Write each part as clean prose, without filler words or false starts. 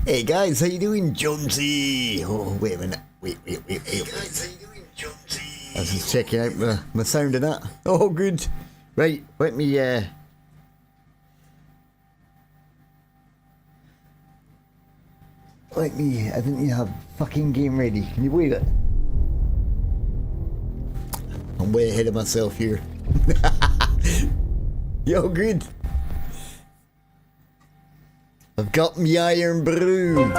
Hey guys, how you doing, Jonesy? Oh, wait a minute. Wait. Hey guys, how you doing, Jonesy? I was just checking out my sound and that. Oh, good. Right, let me, I didn't have fucking game ready. Can you believe it? I'm way ahead of myself here. Yo, good. I've got me iron brew.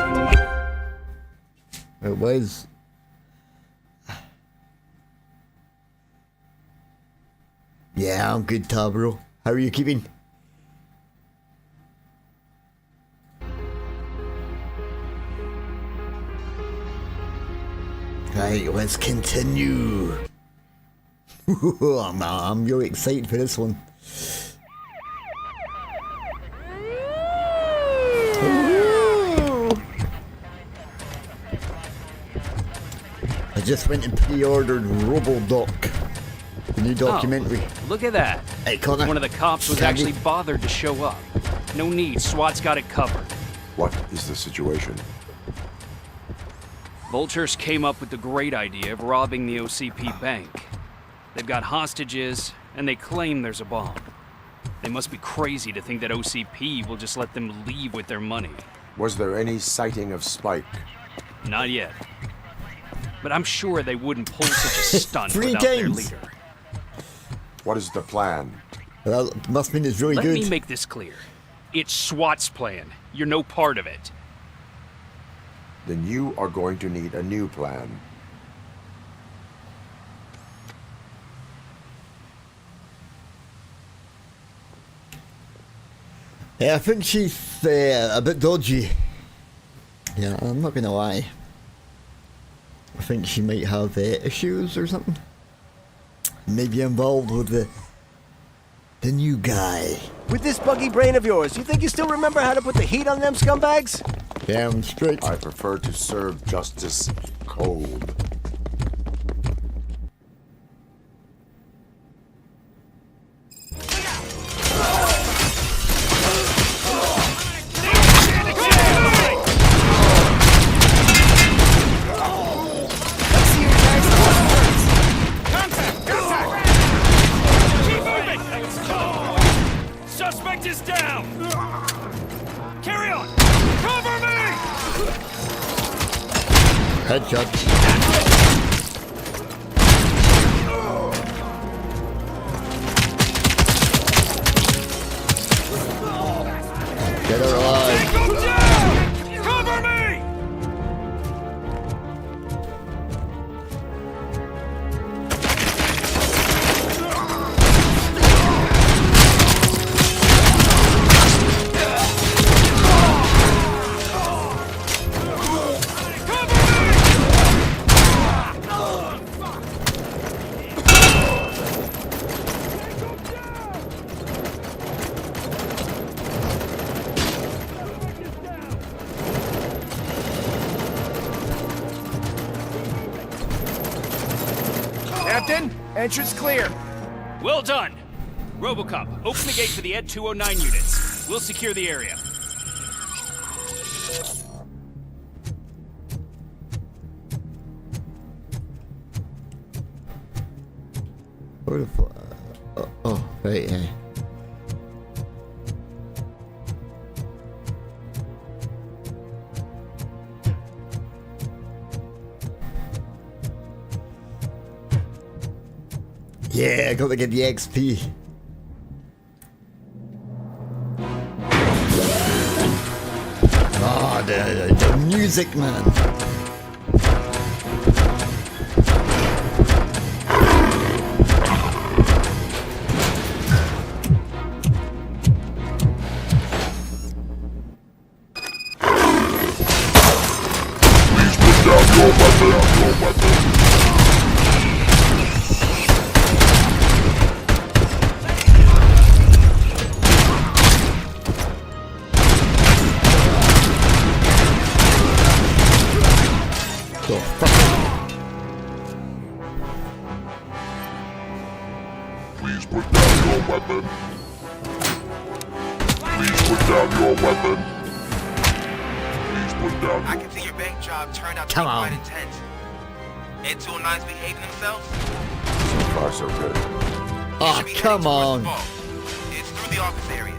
It was. Yeah, I'm good, Tabro. How are you keeping? Right, let's continue. I'm really excited for this one. I just went and pre-ordered Robocop, the new documentary. Oh, look at that. Hey, Connor. One of the cops was Candy. actually bothered to show up. No need, SWAT's got it covered. What is the situation? Vultures came up with the great idea of robbing the OCP bank. They've got hostages, and they claim there's a bomb. They must be crazy to think that OCP will just let them leave with their money. Was there any sighting of Spike? Not yet. But I'm sure they wouldn't pull such a stunt Three without their games. leader. What is the plan? Well, it must mean it's really Let good. me make this clear. It's SWAT's plan. You're no part of it. Then you are going to need a new plan. Yeah, I think she's a bit dodgy. Yeah, I'm not gonna lie. I think she might have issues or something. Maybe involved with the new guy. With this buggy brain of yours, you think you still remember how to put the heat on them scumbags? Damn straight. I prefer to serve justice cold. Suspect is down! Carry on! Cover me! Headshot. Get her alive. Go down! Cover me! Captain, entrance clear. Well done! Robocop, open the gate for the Ed 209 units. We'll secure the area. What the fuck? Oh, right, yeah. Yeah, I got to get the XP. Ah, the music, man. So Please put down your weapon. Please put down your weapon. Please put down I your... can see your bank job turned out to Come be on. quite intense. And 209's behaving themselves? So far, so good. Oh, Should be heading come towards the on. vault. It's through the office area.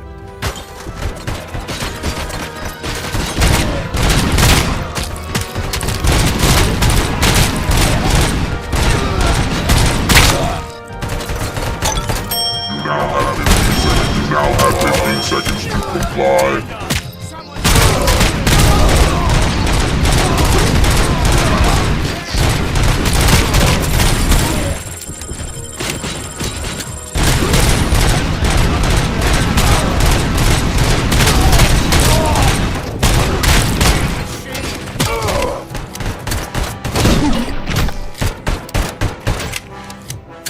You now have 15 seconds to comply.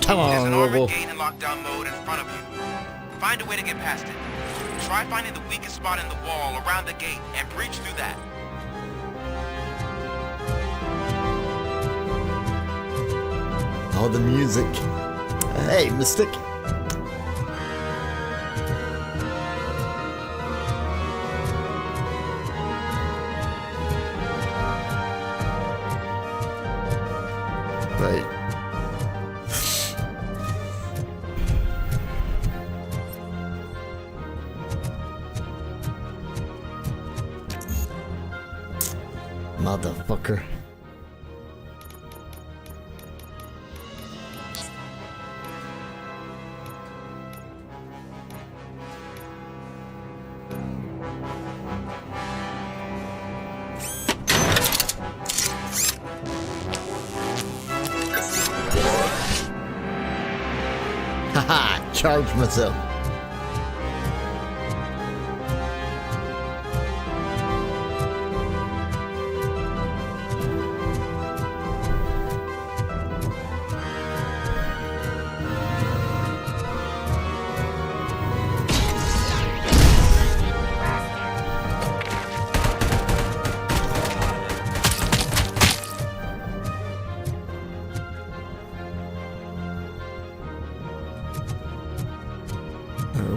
Come There's on, an armored Robo. gate in lockdown mode in front of you. Find a way to get past it. Try finding the weakest spot in the wall around the gate and breach through that. Oh, the music. Hey, Mystic. Right. Motherfucker. Haha, charge myself.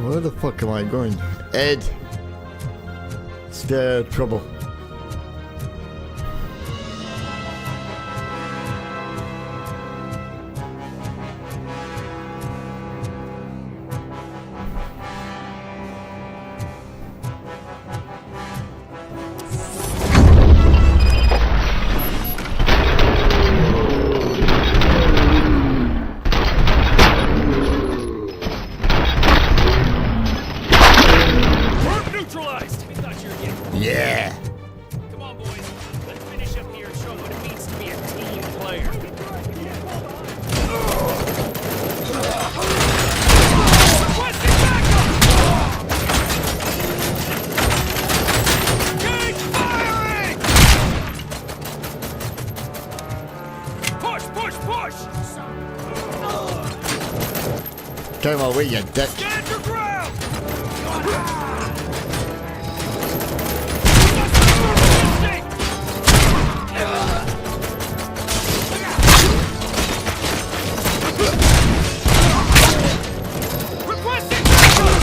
Where the fuck am I going? Ed! Scare trouble. Neutralized! We thought you were getting... Yeah! Come on, boys. Let's finish up here and show them what it means to be a team player. Requesting backup! Engage firing! Push, push, push! Come on, wait, you dick. Stand your ground! Requesting backup!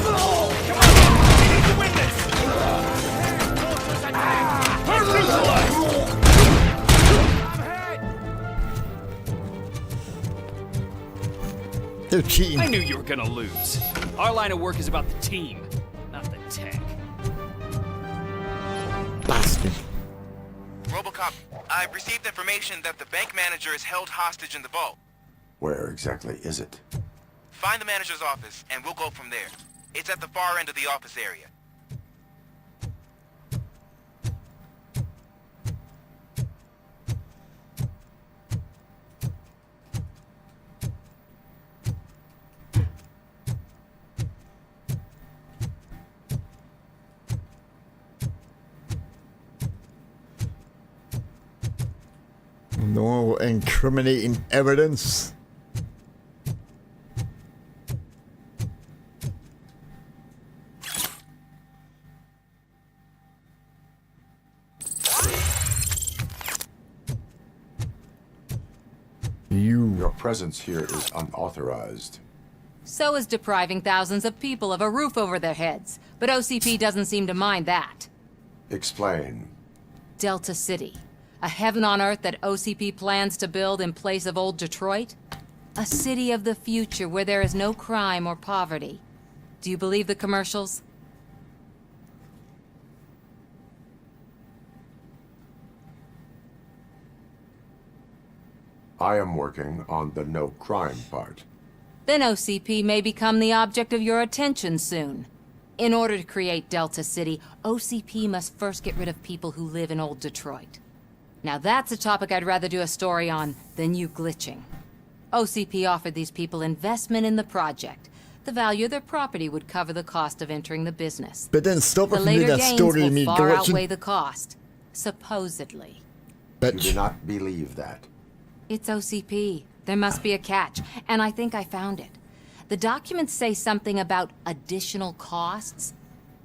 Come on, we need to win this! We're neutralized! They're cheating. I knew you were gonna lose. Our line of work is about the team, not the tech. Bastard. Robocop, I've received information that the bank manager is held hostage in the vault. Where exactly is it? Find the manager's office, and we'll go from there. It's at the far end of the office area. No incriminating evidence. Your presence here is unauthorized. So is depriving thousands of people of a roof over their heads. But OCP doesn't seem to mind that. Explain. Delta City. A heaven on earth that OCP plans to build in place of old Detroit? A city of the future where there is no crime or poverty. Do you believe the commercials? I am working on the no crime part. Then OCP may become the object of your attention soon. In order to create Delta City, OCP must first get rid of people who live in old Detroit. Now that's a topic I'd rather do a story on than you glitching. OCP offered these people investment in the project. The value of their property would cover the cost of entering the business. But then stop The it from doing later that gains story of will me far outweigh glitching. the cost. Supposedly. You do Bitch. not believe that. It's OCP. There must be a catch, and I think I found it. The documents say something about additional costs.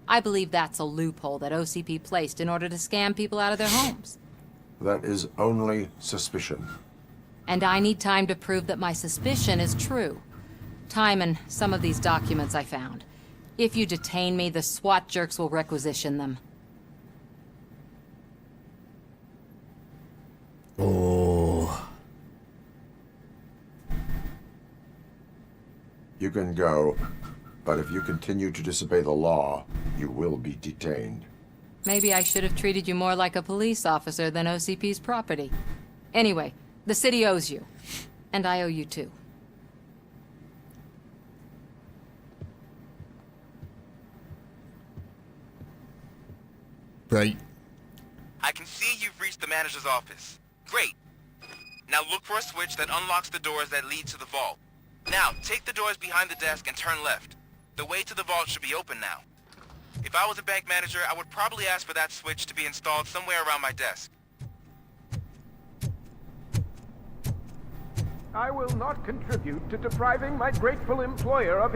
I believe that's a loophole that OCP placed in order to scam people out of their homes. That is only suspicion. And I need time to prove that my suspicion is true. Time and some of these documents I found. If you detain me, the SWAT jerks will requisition them. Oh. You can go, but if you continue to disobey the law, you will be detained. Maybe I should have treated you more like a police officer than OCP's property. Anyway, the city owes you. And I owe you too. Right. I can see you've reached the manager's office. Great. Now look for a switch that unlocks the doors that lead to the vault. Now, take the doors behind the desk and turn left. The way to the vault should be open now. If I was a bank manager, I would probably ask for that switch to be installed somewhere around my desk. I will not contribute to depriving my grateful employer of...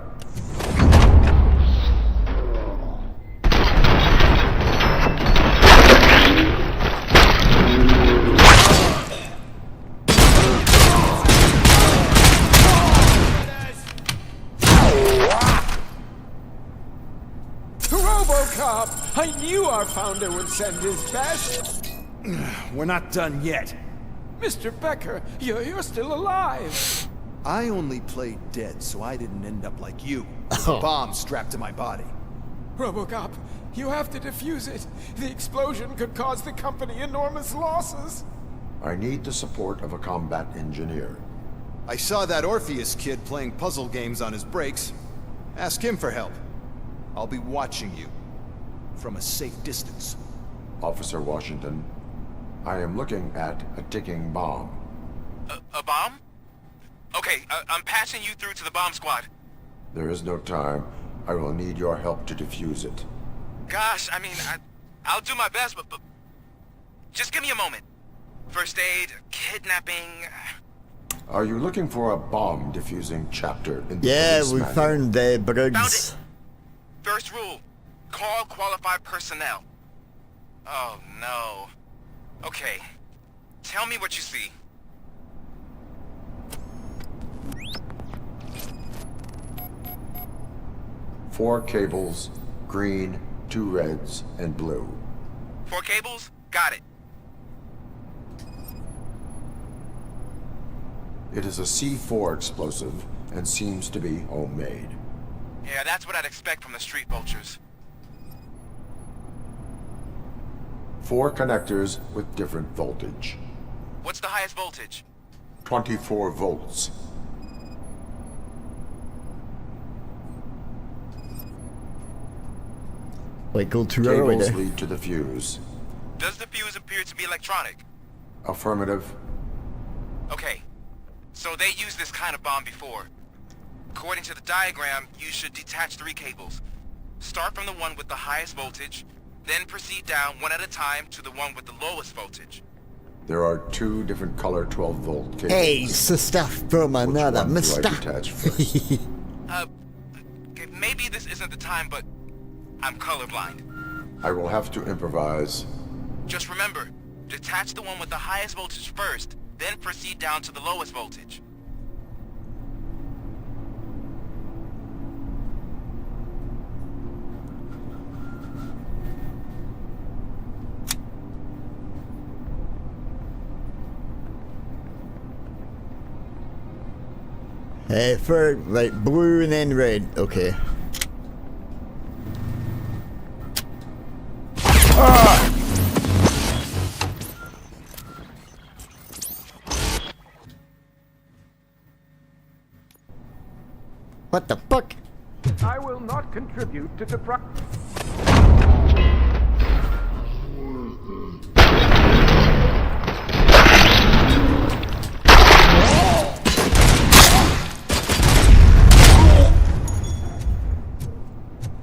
Robocop! I knew our founder would send his best! We're not done yet. Mr. Becker, you're still alive! I only played dead so I didn't end up like you, with a bomb strapped to my body. Robocop, you have to defuse it. The explosion could cause the company enormous losses. I need the support of a combat engineer. I saw that Orpheus kid playing puzzle games on his breaks. Ask him for help. I'll be watching you. From a safe distance. Officer Washington, I am looking at a ticking bomb. A bomb? Okay, I'm passing you through to the bomb squad. There is no time. I will need your help to defuse it. Gosh, I mean, I'll do my best, but just give me a moment. First aid, kidnapping... Are you looking for a bomb defusing chapter in the Yeah, police we manual? found Found Briggs. it! First rule, call qualified personnel. Oh, no. Okay, tell me what you see. Four cables, green, 2 reds, and blue. 4 cables? Got it. It is a C4 explosive and seems to be homemade. Yeah, that's what I'd expect from the street vultures. 4 connectors with different voltage. What's the highest voltage? 24 volts. Like, go too early Cables there. lead to the fuse. Does the fuse appear to be electronic? Affirmative. Okay, so they used this kind of bomb before. According to the diagram, you should detach 3 cables. Start from the one with the highest voltage, then proceed down one at a time to the one with the lowest voltage. There are 2 different color 12-volt cables. Hey, sister from Which another one do I mister. detach first? Okay, maybe this isn't the time, but I'm colorblind. I will have to improvise. Just remember, detach the one with the highest voltage first, then proceed down to the lowest voltage. Right, blue and then red. Okay. What the fuck? I will not contribute to destruction.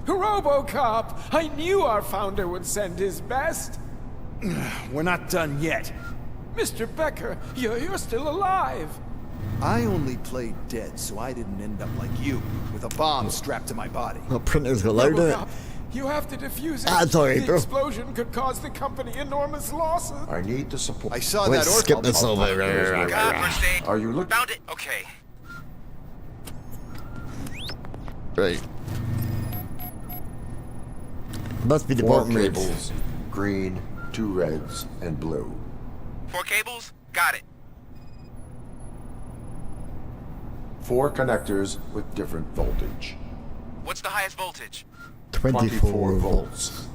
Robocop! I knew our founder would send his best. We're not done yet. Mr. Becker, you're still alive. I only played dead so I didn't end up like you, with a bomb strapped to my body. Oh, printers allowed in it. Robocop, you have to defuse it. Ah, sorry, the bro. explosion could cause the company enormous losses. I need the support. I saw Let's that skip order. this over. God, first aid. Are you looking? Found it? Okay. Right. Must be the 4 bottom reds. cables, green, 2 reds, and blue. 4 cables? Got it. 4 connectors with different voltage. What's the highest voltage? 24 volts.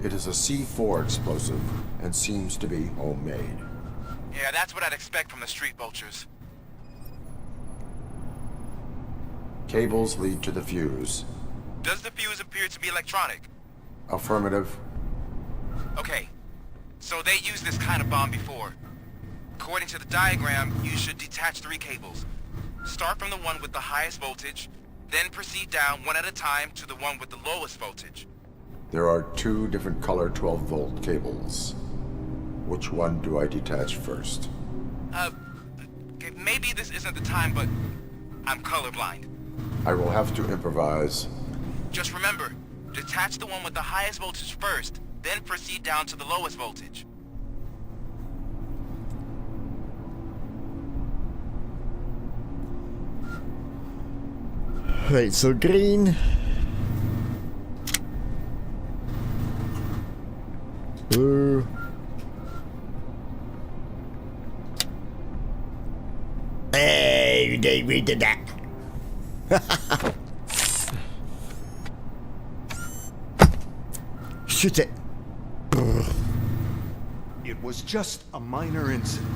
It is a C4 explosive and seems to be homemade. Yeah, that's what I'd expect from the street vultures. Cables lead to the fuse. Does the fuse appear to be electronic? Affirmative. Okay. So they used this kind of bomb before. According to the diagram, you should detach 3 cables. Start from the one with the highest voltage, then proceed down one at a time to the one with the lowest voltage. There are 2 different color 12-volt cables. Which one do I detach first? Okay, maybe this isn't the time, but I'm colorblind. I will have to improvise. Just remember, detach the one with the highest voltage first, then proceed down to the lowest voltage. Right, so green. Blue. Hey, we did that. Shoot it. It was just a minor incident.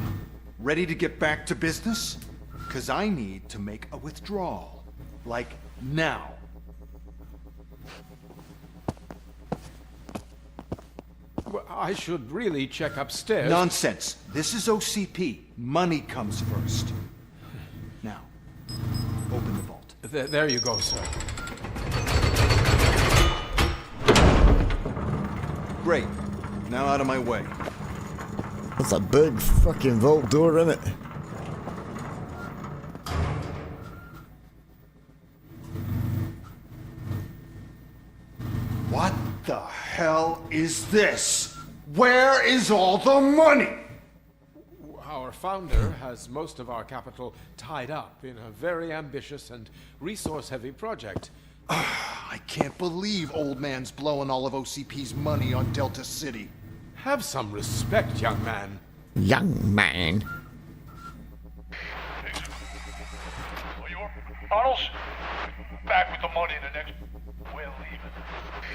Ready to get back to business? 'Cause I need to make a withdrawal. Like now. Well, I should really check upstairs. Nonsense. This is OCP. Money comes first. Now, open the vault. There you go, sir. Great. Now out of my way. That's a big fucking vault door, isn't it? What the hell is this? Where is all the money? Our founder has most of our capital tied up in a very ambitious and resource-heavy project. I can't believe old man's blowing all of OCP's money on Delta City. Have some respect, young man. Young man. Arnold's back with the money in the next. We're leaving.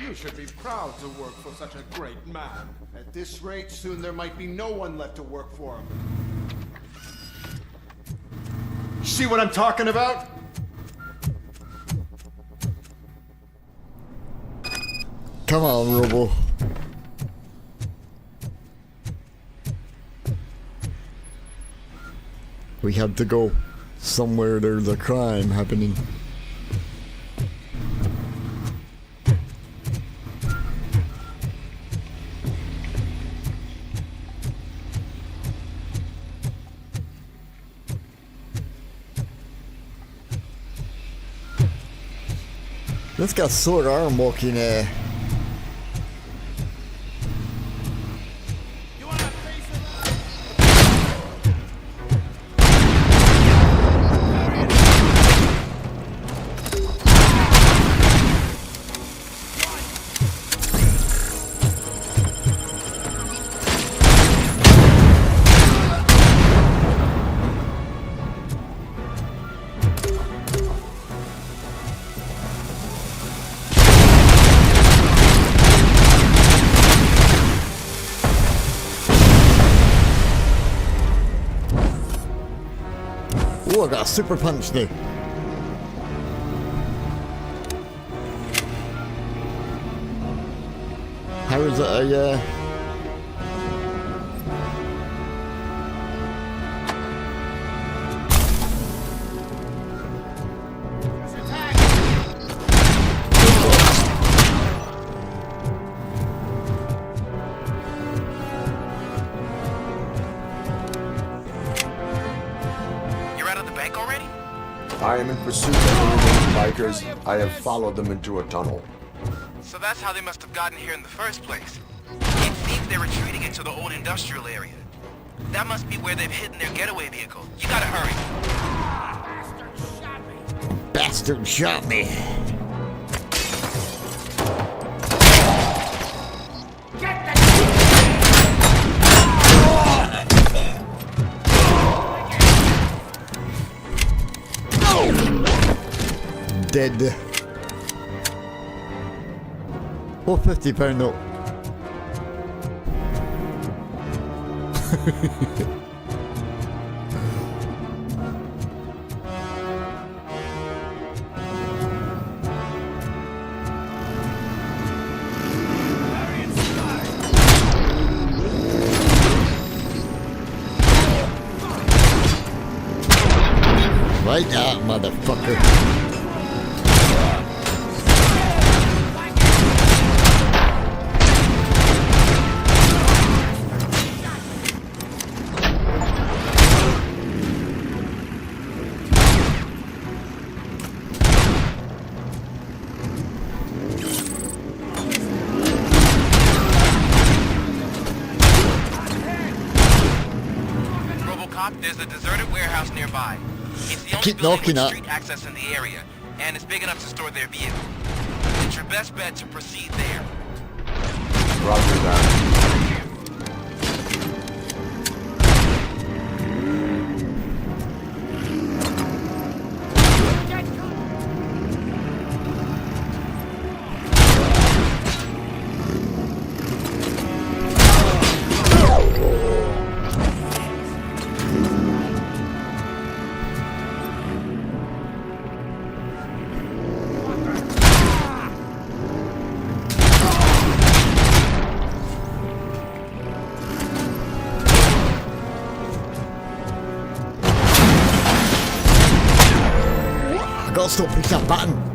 You should be proud to work for such a great man. At this rate, soon there might be no one left to work for him. See what I'm talking about? Come on, Robo. We have to go somewhere there's a crime happening. This got sword arm walking Oh, I got a super punch now. How is it a, You're out of the bank already? I am in pursuit of the remaining bikers. I have followed them into a tunnel. So that's how they must have gotten here in the first place. It seems they're retreating into the old industrial area. That must be where they've hidden their getaway vehicle. You gotta hurry. bastard shot me? Dead. Oh, £50 note. Right out, motherfucker. Robocop, there's a deserted warehouse nearby. It's the only Keep building knocking with at. street access in the area, and it's big enough to store their vehicle. It's your best bet to proceed there. Roger that. I gotta stop pushing that button.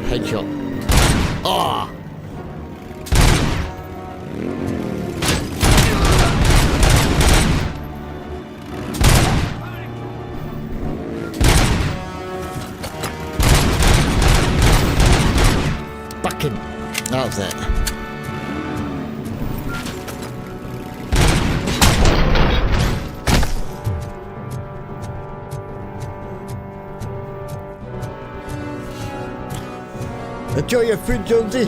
Headshot. Ah! Fucking. That was it. Enjoy your food, Jonesy.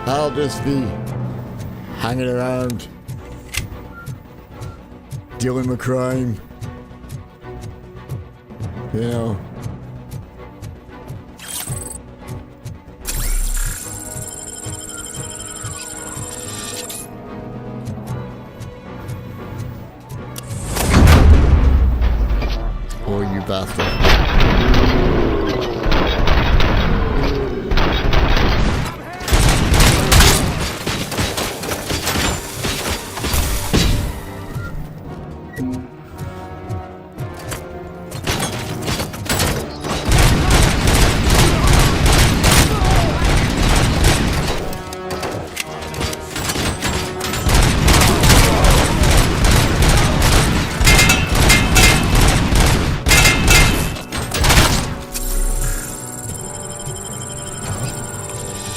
I'll just be hanging around, dealing with crime. You know. Oh, you bastard.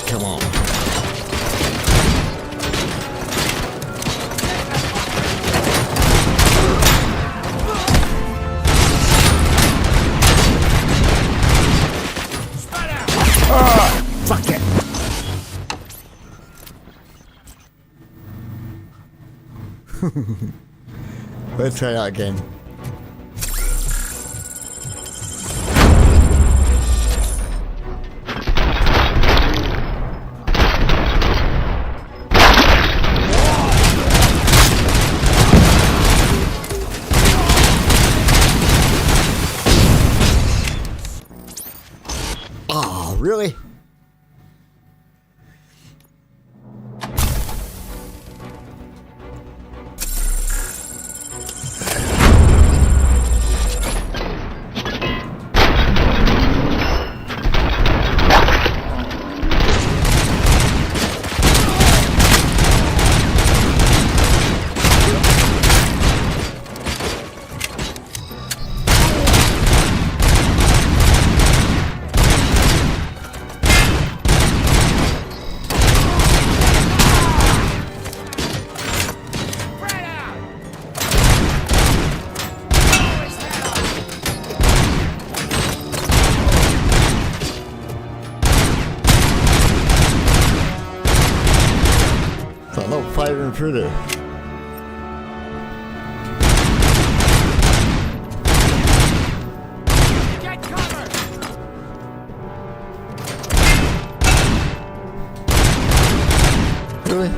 Come on. Let's try that again. Oh, really? Fire intruder. Get cover! Really?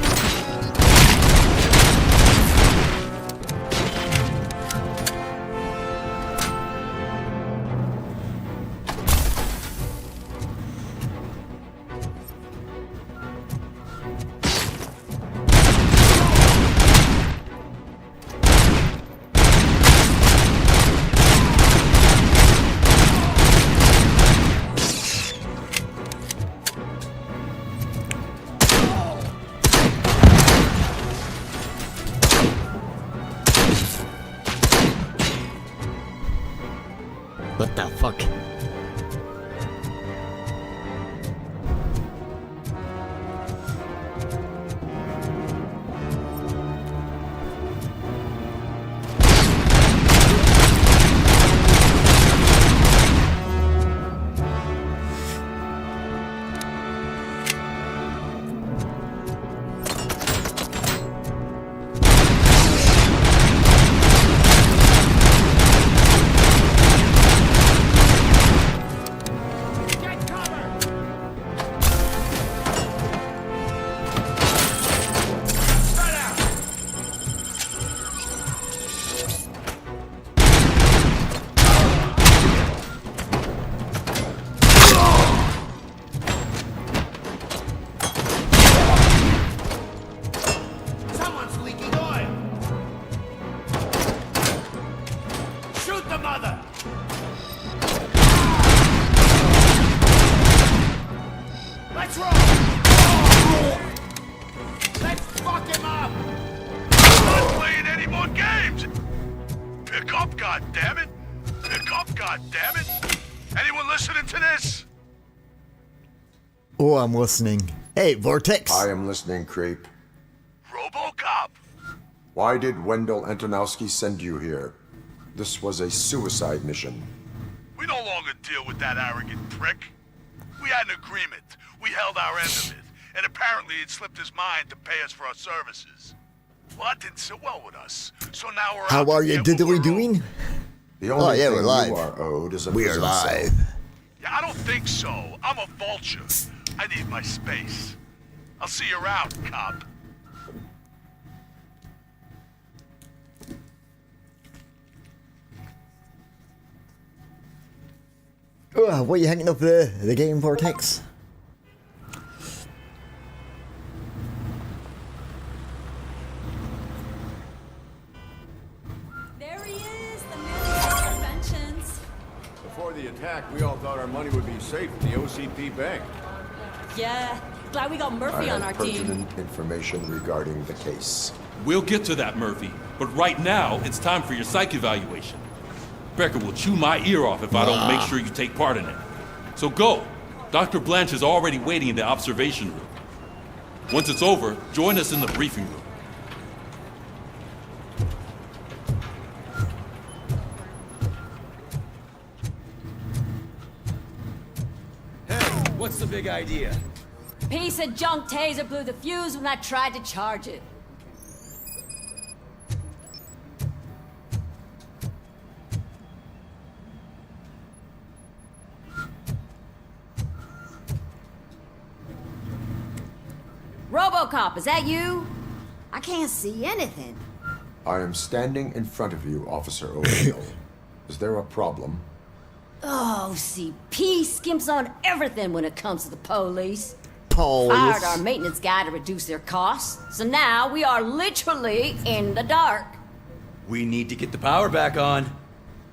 What the fuck? Oh, I'm listening. Hey, Vortex. I am listening, Creep. Robocop! Why did Wendell Antonowski send you here? This was a suicide mission. We no longer deal with that arrogant prick. We had an agreement. We held our end of it. And apparently it slipped his mind to pay us for our services. Well, that didn't sit well with us. So now we're How out are to you get what diddly we're doing? owed. The only yeah, thing we're live. you are owed is a We are prison cell. live. Yeah, I don't think so. I'm a vulture. I need my space. I'll see you around, cop. What are you hanging up the game, Vortex? There he is, the man of inventions. Before the attack, we all thought our money would be safe at the OCP bank. Yeah, glad we got Murphy I on our have team. pertinent information regarding the case. We'll get to that, Murphy. But right now, it's time for your psych evaluation. Becker will chew my ear off if I don't make sure you take part in it. So go. Dr. Blanche is already waiting in the observation room. Once it's over, join us in the briefing room. Hey, what's the big idea? Piece of junk taser blew the fuse when I tried to charge it. Robocop, is that you? I can't see anything. I am standing in front of you, Officer O'Neill. Is there a problem? Oh, OCP skimps on everything when it comes to the police. Police. Fired our maintenance guy to reduce their costs, so now we are literally in the dark. We need to get the power back on.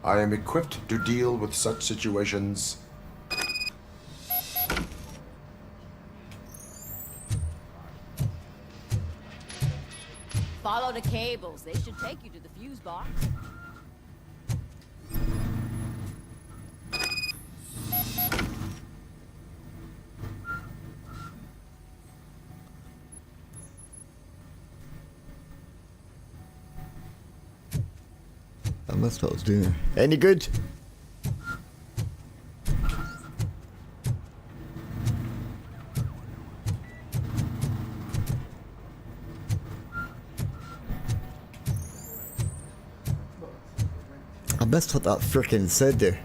I am equipped to deal with such situations. Follow the cables. They should take you to the fuse box. I missed what I was doing. Any good? I missed what that frickin' said there.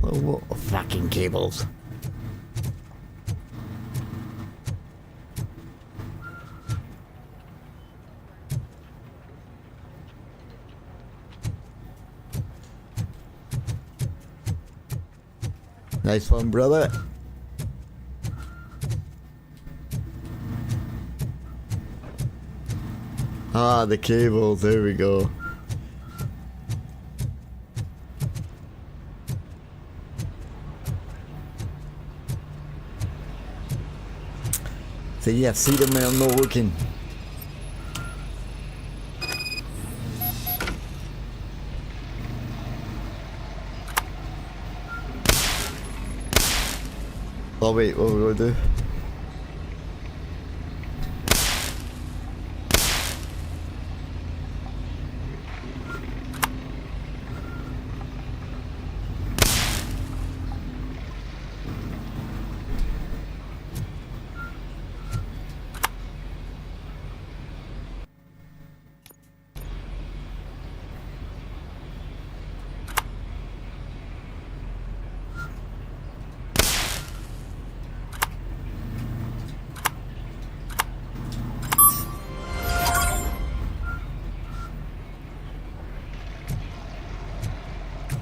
Oh, what fucking cables. Nice one, brother. Ah, the cables, there we go. So yeah, see them when I'm not looking. Oh wait, what we're gonna do?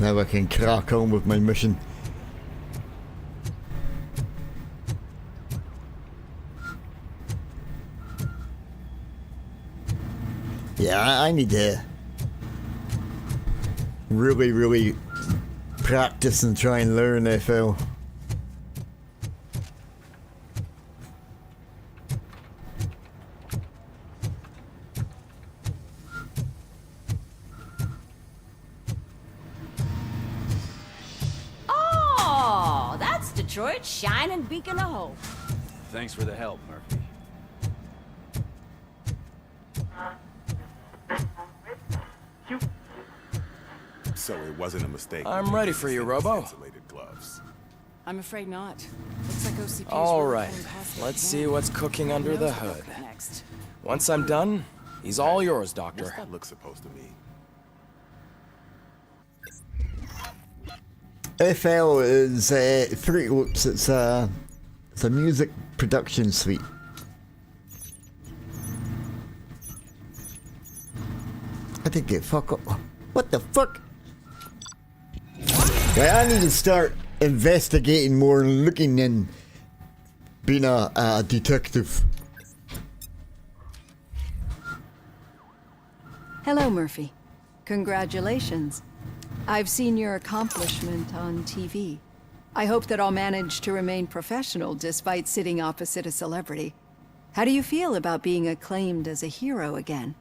Now I can crack on with my mission. Yeah, I need to really practice and try and learn FL. Oh, that's Detroit's shining beacon of hope. Thanks for the help, Murphy. So it wasn't a mistake. I'm ready for you, Robo. Insulated gloves. I'm afraid not. Looks like OCP. All right, let's see what's cooking under the hood. Once I'm done, he's all yours, Doctor. What's that look supposed to mean? FL is Fruit Loops. It's a music production suite. I think it fuck up. What the fuck? Right, I need to start investigating more and looking and being a detective. Hello, Murphy. Congratulations. I've seen your accomplishment on TV. I hope that I'll manage to remain professional despite sitting opposite a celebrity. How do you feel about being acclaimed as a hero again?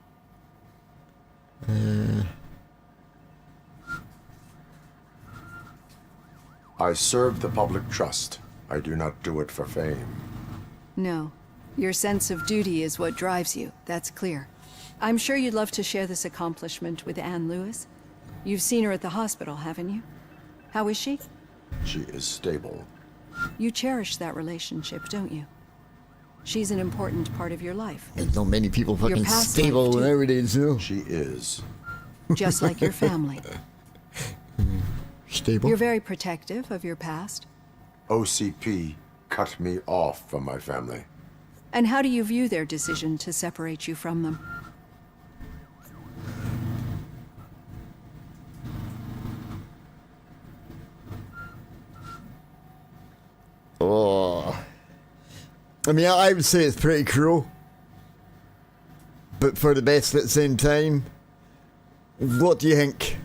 I serve the public trust. I do not do it for fame. No. Your sense of duty is what drives you, that's clear. I'm sure you'd love to share this accomplishment with Anne Lewis. You've seen her at the hospital, haven't you? How is she? She is stable. You cherish that relationship, don't you? She's an important part of your life. There's not many people Your fucking past stable life, too. nowadays, you know. She is. Just like your family. Stable. You're very protective of your past. OCP cut me off from my family. And how do you view their decision to separate you from them? Oh. I mean, I would say it's pretty cruel. But for the best at the same time. What do you think?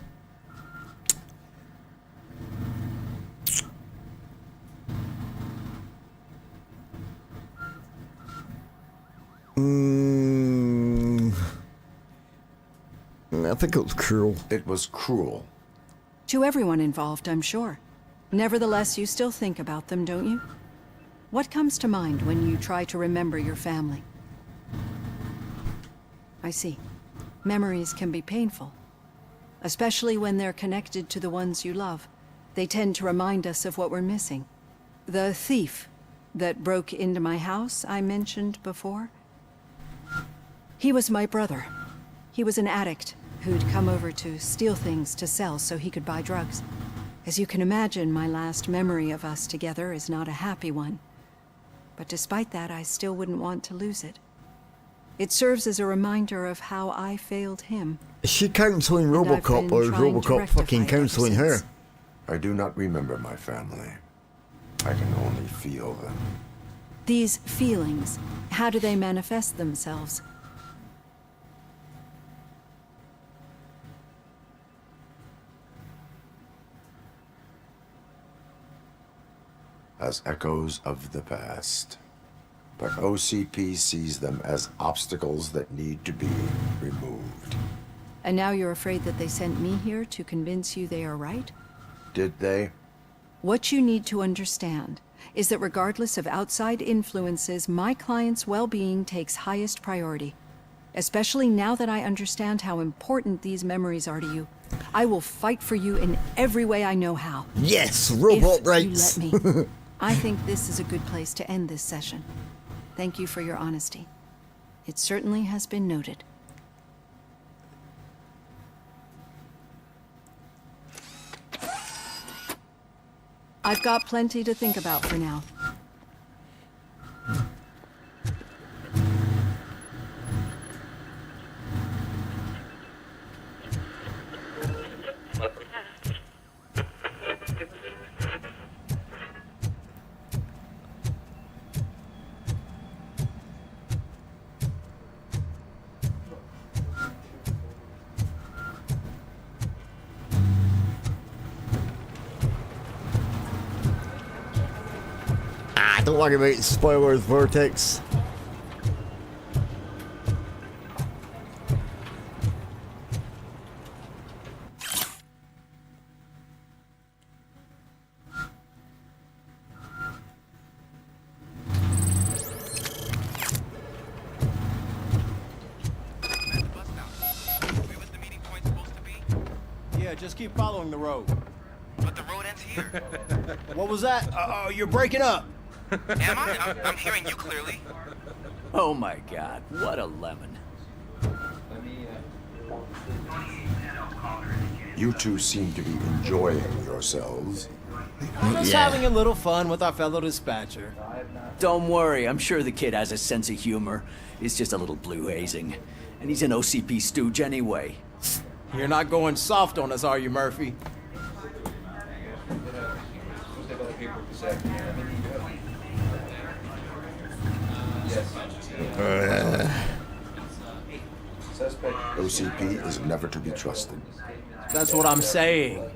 I think it was cruel. It was cruel. To everyone involved, I'm sure. Nevertheless, you still think about them, don't you? What comes to mind when you try to remember your family? I see. Memories can be painful. Especially when they're connected to the ones you love. They tend to remind us of what we're missing. The thief that broke into my house I mentioned before. He was my brother. He was an addict who'd come over to steal things to sell so he could buy drugs. As you can imagine, my last memory of us together is not a happy one. But despite that, I still wouldn't want to lose it. It serves as a reminder of how I failed him. Is she counseling Robocop or is Robocop fucking counseling her? I do not remember my family. I can only feel them. These feelings, how do they manifest themselves? As echoes of the past. But OCP sees them as obstacles that need to be removed. And now you're afraid that they sent me here to convince you they are right? Did they? What you need to understand is that regardless of outside influences, my client's well-being takes highest priority. Especially now that I understand how important these memories are to you. I will fight for you in every way I know how. Yes, robot if rights. you let me. I think this is a good place to end this session. Thank you for your honesty. It certainly has been noted. I've got plenty to think about for now. Don't worry about spoilers, Vortex. Yeah, just keep following the road. But the road ends here. What was that? Oh, you're breaking up. Am I? I'm hearing you clearly. Oh my god, what a lemon. You two seem to be enjoying yourselves. Just having a little fun with our fellow dispatcher. Don't worry, I'm sure the kid has a sense of humor. It's just a little blue hazing. And he's an OCP stooge anyway. You're not going soft on us, are you, Murphy? OCP is never to be trusted. That's what I'm saying.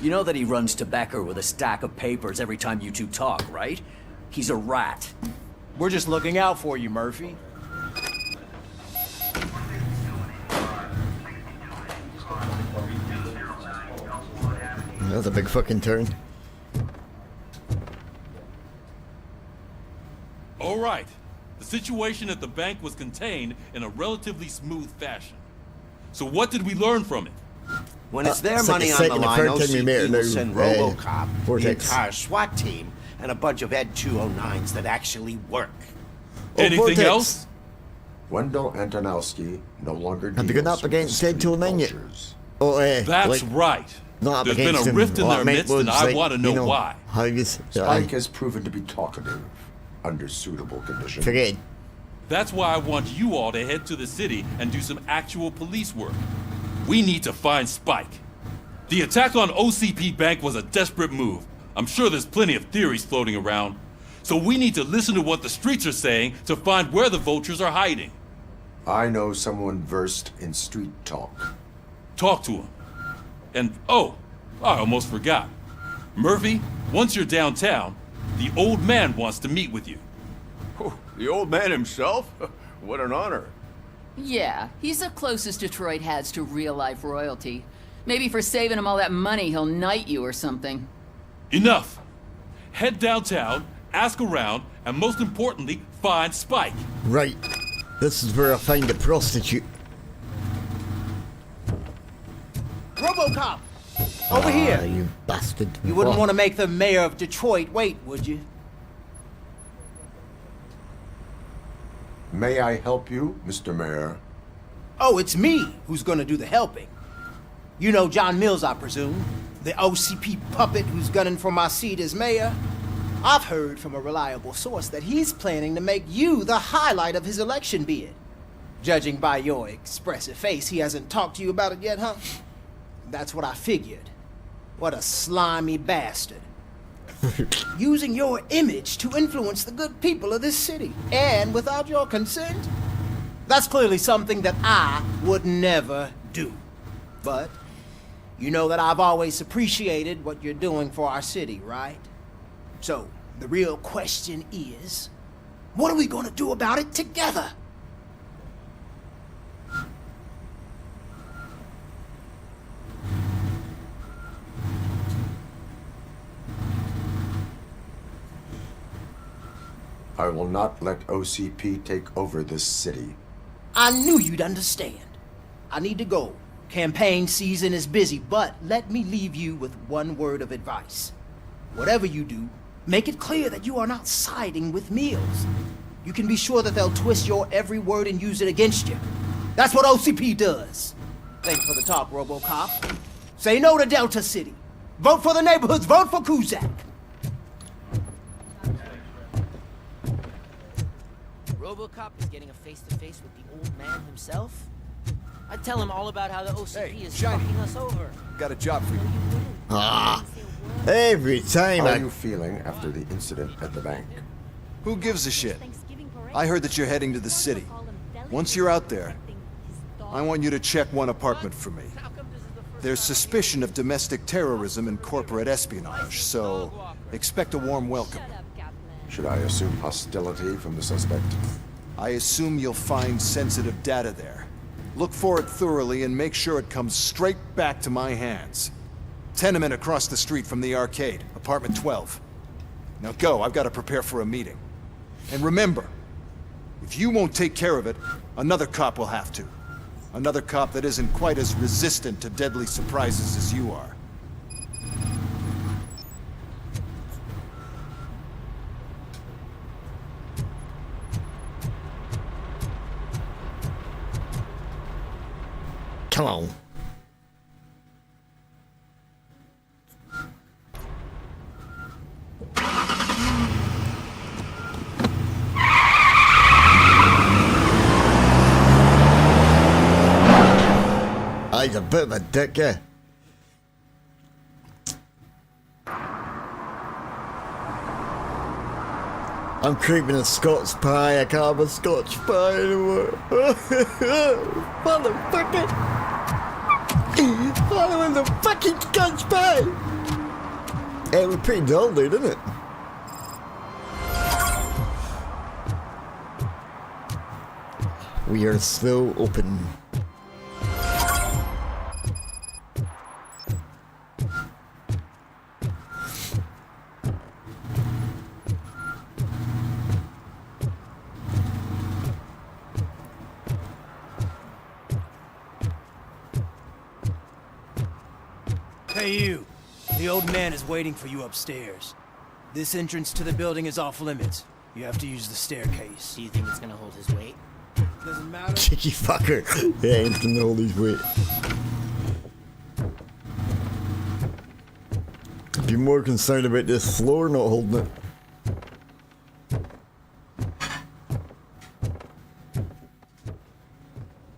You know that he runs to Becker with a stack of papers every time you two talk, right? He's a rat. We're just looking out for you, Murphy. That's a big fucking turn. All right. The situation at the bank was contained in a relatively smooth fashion. So what did we learn from it? When it's their It's like money a on the second or line, third time we met OCP now, will send Robocop, the Vortex. entire SWAT team, and a bunch of Ed 209s that actually work. Anything Vortex. else? Wendell Antonowski no longer Have you deals gone up with the against Ed street 209 yet? vultures. Oh, That's like, right. not up There's been against a him. rift in What I their meant midst, and was, I like, want to know why. How is Spike has proven to be talkative under suitable conditions. Forget. That's why I want you all to head to the city and do some actual police work. We need to find Spike. The attack on OCP Bank was a desperate move. I'm sure there's plenty of theories floating around. So we need to listen to what the streets are saying to find where the vultures are hiding. I know someone versed in street talk. Talk to him. And, oh, I almost forgot. Murphy, once you're downtown, the old man wants to meet with you. Oh, the old man himself? What an honor. Yeah, he's the closest Detroit has to real-life royalty. Maybe for saving him all that money, he'll knight you or something. Enough. Head downtown, ask around, and most importantly, find Spike. Right. This is where I find the prostitute. Robocop! Over here! You bastard. You wouldn't What? want to make the mayor of Detroit wait, would you? May I help you, Mr. Mayor? Oh, it's me who's gonna do the helping. You know John Mills, I presume? The OCP puppet who's gunning for my seat as mayor? I've heard from a reliable source that he's planning to make you the highlight of his election bid. Judging by your expressive face, he hasn't talked to you about it yet, huh? That's what I figured. What a slimy bastard. Using your image to influence the good people of this city, and without your consent? That's clearly something that I would never do. But you know that I've always appreciated what you're doing for our city, right? So, the real question is, what are we gonna do about it together? I will not let OCP take over this city. I knew you'd understand. I need to go. Campaign season is busy, but let me leave you with one word of advice. Whatever you do, make it clear that you are not siding with Mills. You can be sure that they'll twist your every word and use it against you. That's what OCP does. Thanks for the talk, Robocop. Say no to Delta City. Vote for the neighborhoods. Vote for Kuzak. Robocop is getting a face-to-face with the old man himself? I'd tell him all about how the OCP is fucking us over. Got a job for you. Ah. Every time How I... are you feeling after the incident at the bank? Who gives a shit? I heard that you're heading to the city. Once you're out there, I want you to check one apartment for me. There's suspicion of domestic terrorism and corporate espionage, so expect a warm welcome. Should I assume hostility from the suspect? I assume you'll find sensitive data there. Look for it thoroughly and make sure it comes straight back to my hands. Tenement across the street from the arcade, apartment 12. Now go, I've got to prepare for a meeting. And remember, if you won't take care of it, another cop will have to. Another cop that isn't quite as resistant to deadly surprises as you are. Come on. He's a bit of a dick, yeah. I'm craving a Scots pie. I can't have a Scotch pie anymore. Motherfucker! Following the fucking Scotch pie! It was pretty dull there, didn't it? We are still open. Hey you, the old man is waiting for you upstairs. This entrance to the building is off limits. You have to use the staircase. Do you think it's gonna hold his weight? Doesn't matter. Cheeky fucker. Yeah, it's gonna hold his weight. Be more concerned about this floor not holding it.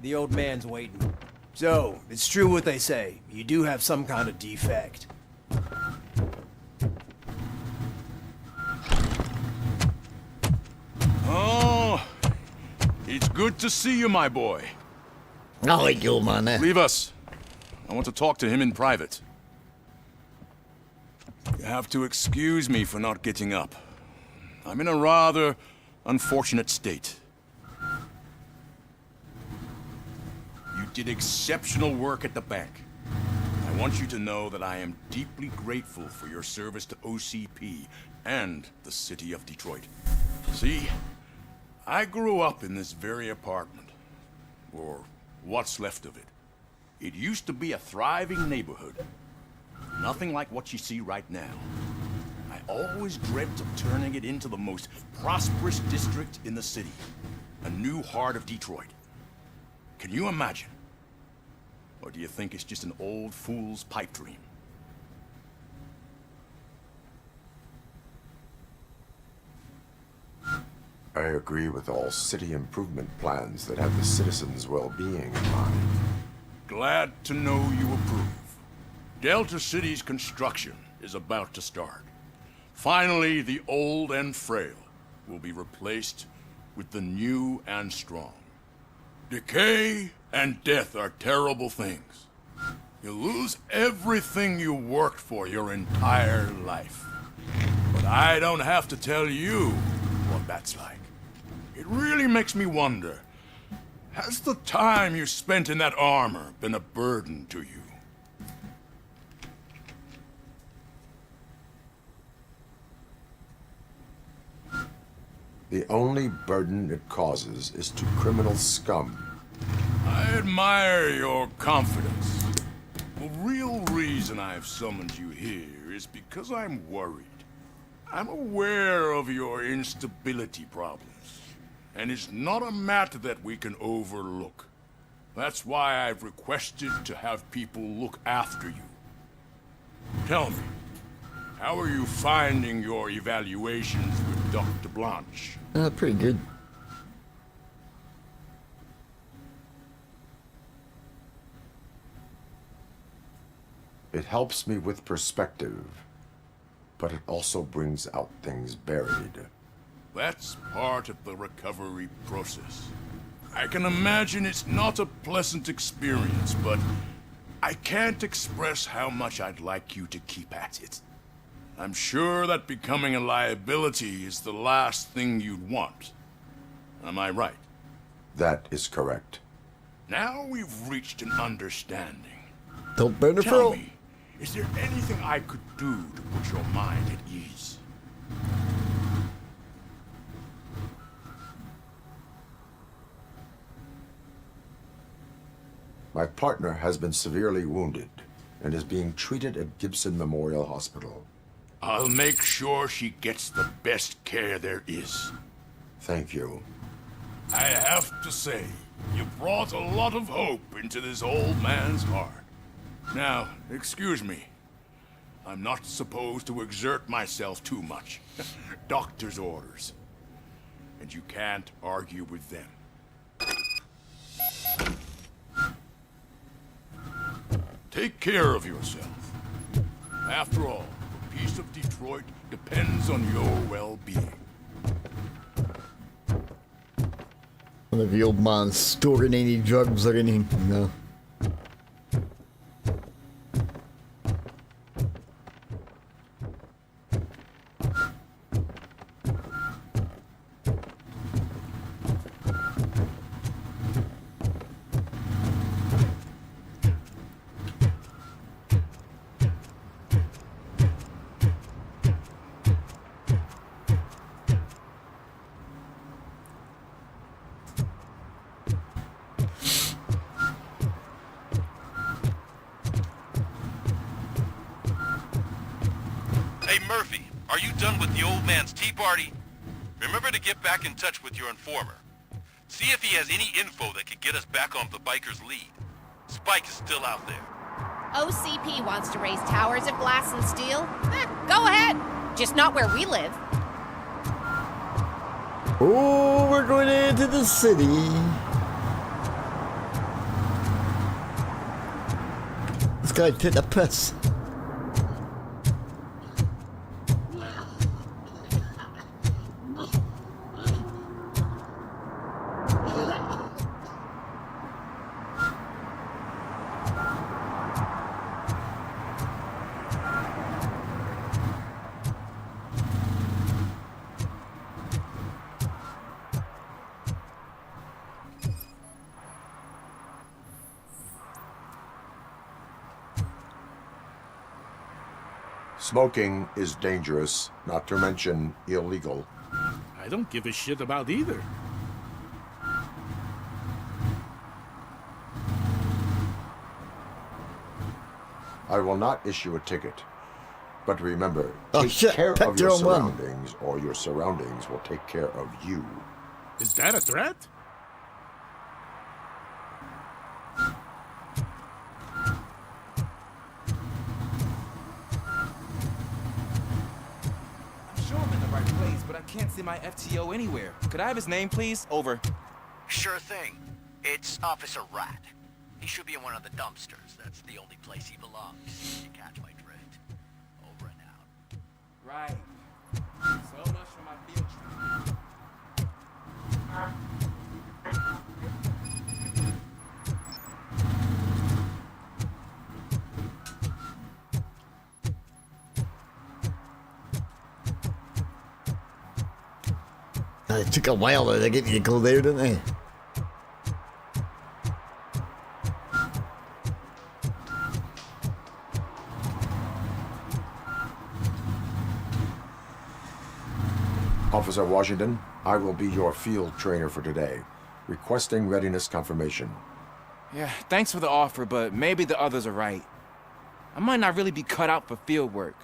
The old man's waiting. So, it's true what they say. You do have some kind of defect. Oh, it's good to see you, my boy. I like you, man. Leave us. I want to talk to him in private. You have to excuse me for not getting up. I'm in a rather unfortunate state. You did exceptional work at the bank. I want you to know that I am deeply grateful for your service to OCP and the city of Detroit. See, I grew up in this very apartment, or what's left of it. It used to be a thriving neighborhood. Nothing like what you see right now. I always dreamt of turning it into the most prosperous district in the city. A new heart of Detroit. Can you imagine? Or do you think it's just an old fool's pipe dream? I agree with all city improvement plans that have the citizens' well-being in mind. Glad to know you approve. Delta City's construction is about to start. Finally, the old and frail will be replaced with the new and strong. Decay and death are terrible things. You lose everything you worked for your entire life. But I don't have to tell you what that's like. It really makes me wonder, has the time you spent in that armor been a burden to you? The only burden it causes is to criminal scum. I admire your confidence. The real reason I've summoned you here is because I'm worried. I'm aware of your instability problems, and it's not a matter that we can overlook. That's why I've requested to have people look after you. Tell me, how are you finding your evaluations with Dr. Blanche? Pretty good. It helps me with perspective, but it also brings out things buried. That's part of the recovery process. I can imagine it's not a pleasant experience, but I can't express how much I'd like you to keep at it. I'm sure that becoming a liability is the last thing you'd want. Am I right? That is correct. Now we've reached an understanding. Don't burn the Tell throat. me, is there anything I could do to put your mind at ease? My partner has been severely wounded and is being treated at Gibson Memorial Hospital. I'll make sure she gets the best care there is. Thank you. I have to say, you brought a lot of hope into this old man's heart. Now, excuse me. I'm not supposed to exert myself too much. Doctor's orders. And you can't argue with them. Take care of yourself. After all, the peace of Detroit depends on your well-being. One of the old man storing any drugs or anything. No. Murphy, are you done with the old man's tea party? Remember to get back in touch with your informer. See if he has any info that could get us back on the biker's lead. Spike is still out there. OCP wants to raise towers of glass and steel? Go ahead. Just not where we live. Oh, we're going into the city. This guy took a piss. Smoking is dangerous, not to mention illegal. I don't give a shit about either. I will not issue a ticket. But remember, Oh, take shit, care picked of your your own one. surroundings, or your surroundings will take care of you. Is that a threat? I'm sure I'm in the right place, but I can't see my FTO anywhere. Could I have his name, please? Over. Sure thing. It's Officer Rat. He should be in one of the dumpsters. That's the only place he belongs. You catch my drift. Over and out. Right. So much for my field trip. It took a while to get you to go there, didn't they? Officer Washington, I will be your field trainer for today. Requesting readiness confirmation. Yeah, thanks for the offer, but maybe the others are right. I might not really be cut out for field work.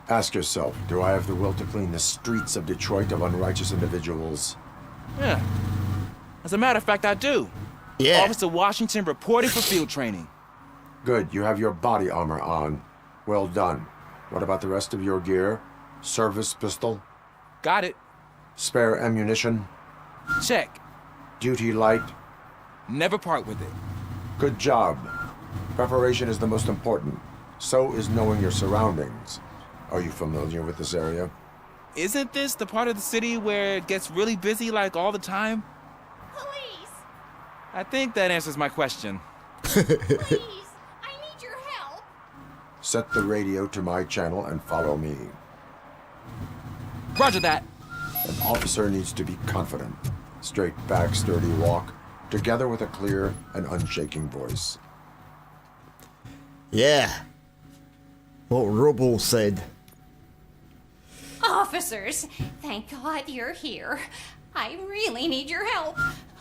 Ask yourself, do I have the will to clean the streets of Detroit of unrighteous individuals? Yeah. As a matter of fact, I do. Yeah. Officer Washington reporting for field training. Good, you have your body armor on. Well done. What about the rest of your gear? Service pistol? Got it. Spare ammunition? Check. Duty light? Never part with it. Good job. Preparation is the most important. So is knowing your surroundings. Are you familiar with this area? Isn't this the part of the city where it gets really busy like all the time? Police! I think that answers my question. Please! I need your help! Set the radio to my channel and follow me. Roger that. An officer needs to be confident. Straight back, sturdy walk, together with a clear and unshaking voice. Yeah. What Robo said. Officers, thank God you're here. I really need your help.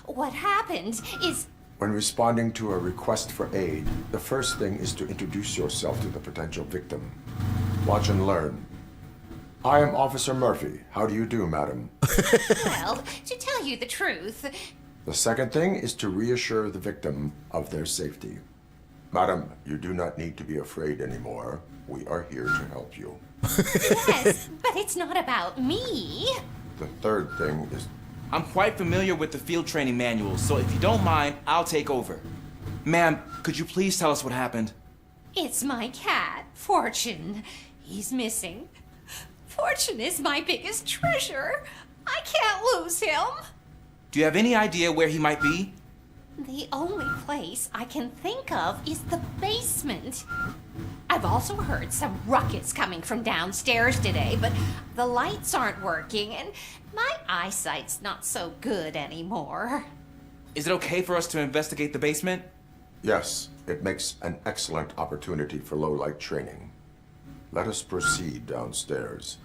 What happened is... When responding to a request for aid, the first thing is to introduce yourself to the potential victim. Watch and learn. I am Officer Murphy. How do you do, madam? Well, to tell you the truth... The second thing is to reassure the victim of their safety. Madam, you do not need to be afraid anymore. We are here to help you. Yes, but it's not about me. The third thing is... I'm quite familiar with the field training manuals, so if you don't mind, I'll take over. Ma'am, could you please tell us what happened? It's my cat, Fortune. He's missing. Fortune is my biggest treasure. I can't lose him. Do you have any idea where he might be? The only place I can think of is the basement. I've also heard some ruckus coming from downstairs today, but the lights aren't working and my eyesight's not so good anymore. Is it okay for us to investigate the basement? Yes, it makes an excellent opportunity for low-light training. Let us proceed downstairs.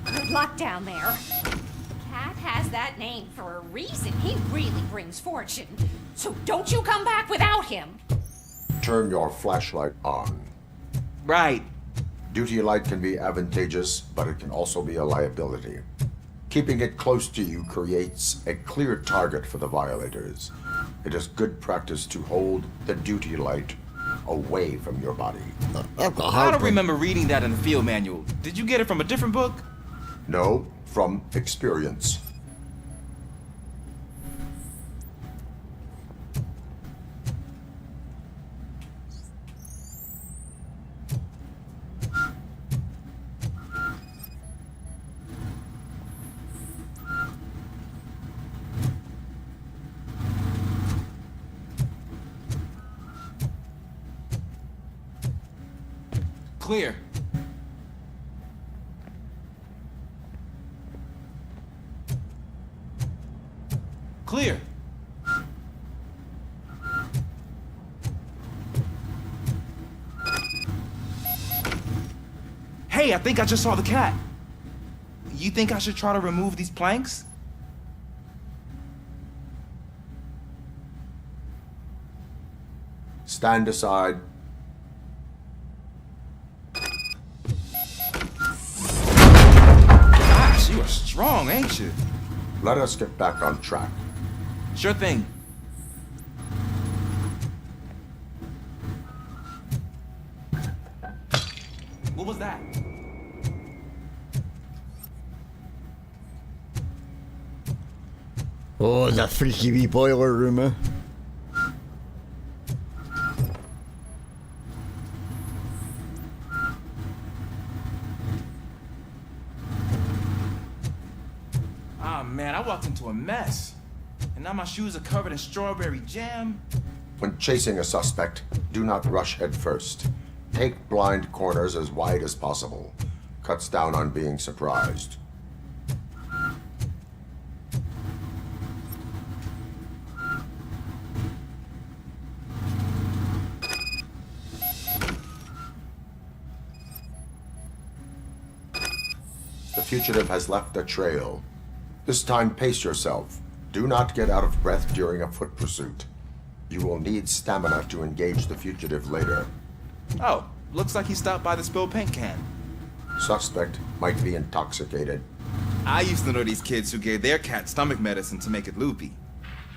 Good luck down there. The Cat has that name for a reason. He really brings fortune. So don't you come back without him. Turn your flashlight on. Right. Duty light can be advantageous, but it can also be a liability. Keeping it close to you creates a clear target for the violators. It is good practice to hold the duty light away from your body. I don't remember reading that in the field manual. Did you get it from a different book? No, from experience. Clear. Clear. Hey, I think I just saw the cat. You think I should try to remove these planks? Stand aside. Gosh, you are strong, ain't you? Let us get back on track. Sure thing. What was that? Oh, the freaky wee boiler room, eh? Ah, man, I walked into a mess. And now my shoes are covered in strawberry jam. When chasing a suspect, do not rush head first. Take blind corners as wide as possible. Cuts down on being surprised. The fugitive has left a trail. This time, pace yourself. Do not get out of breath during a foot pursuit. You will need stamina to engage the fugitive later. Oh, looks like he stopped by the spilled paint can. Suspect might be intoxicated. I used to know these kids who gave their cat stomach medicine to make it loopy.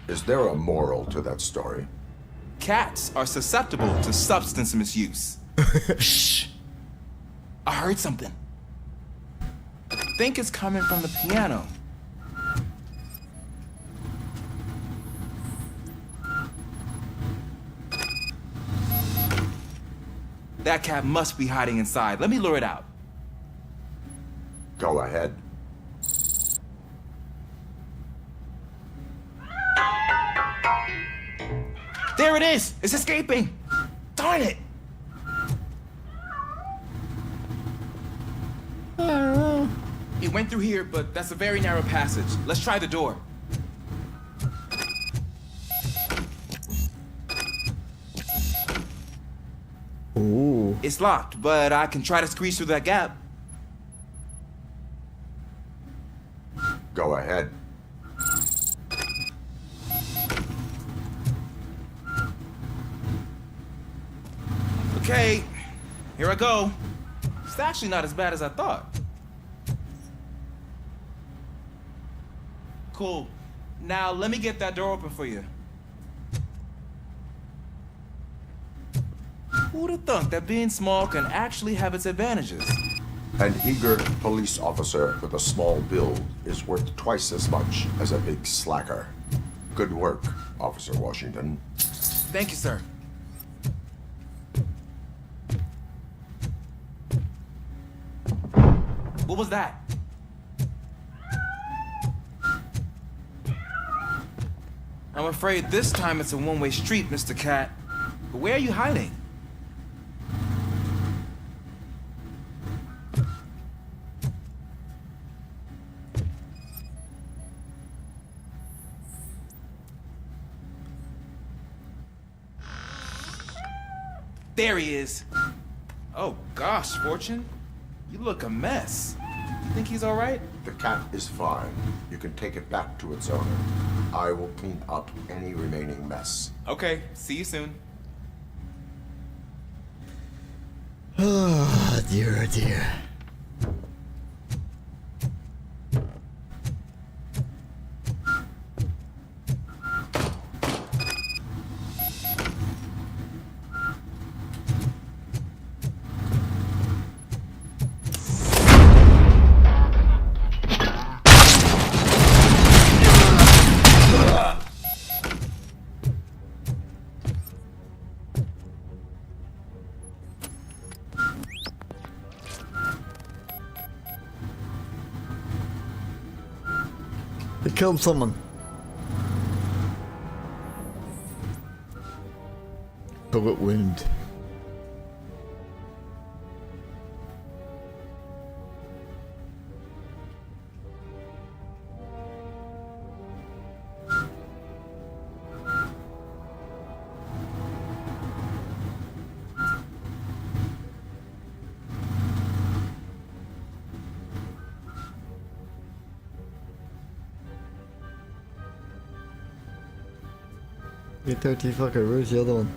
Is there a moral to that story? Cats are susceptible to substance misuse. Shh! I heard something. I think it's coming from the piano. That cat must be hiding inside. Let me lure it out. Go ahead. There it is! It's escaping! Darn it! It went through here, but that's a very narrow passage. Let's try the door. Ooh. It's locked, but I can try to squeeze through that gap. Go ahead. Okay, here I go. It's actually not as bad as I thought. Cool. Now let me get that door open for you. Who'd have thunk that being small can actually have its advantages? An eager police officer with a small build is worth twice as much as a big slacker. Good work, Officer Washington. Thank you, sir. What was that? I'm afraid this time it's a one-way street, Mr. Cat. But where are you hiding? There he is. Oh gosh, Fortune. You look a mess. Think he's alright? The cat is fine. You can take it back to its owner. I will clean up any remaining mess. Okay, see you soon. Oh dear, oh dear. They killed someone. Bullet wound. You dirty fucker, where's the other one?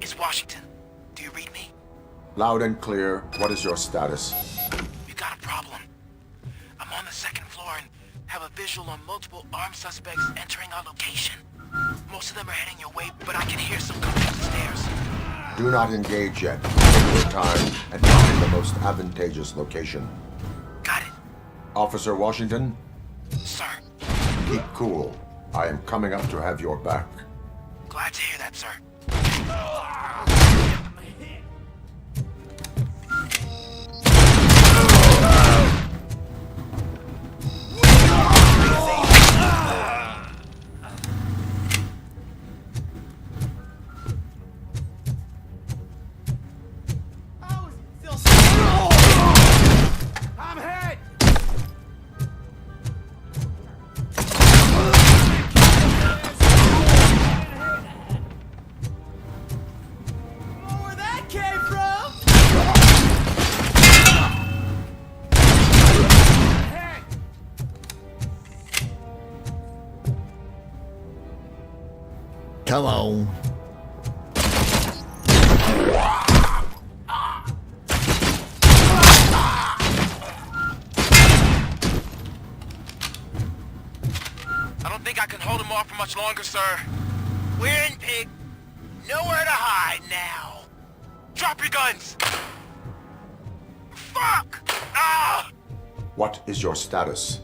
It's Washington. Do you read me? Loud and clear. What is your status? We got a problem. I'm on the second floor and have a visual on multiple armed suspects entering our location. Most of them are heading your way, but I can hear some coming up the stairs. Do not engage yet. Take your time and find the most advantageous location. Got it. Officer Washington? Sir. Keep cool. I am coming up to have your back. Glad to hear that, sir. Come on. I don't think I can hold him off for much longer, sir. We're in, pig. Nowhere to hide now. Drop your guns. Fuck! Ah! What is your status?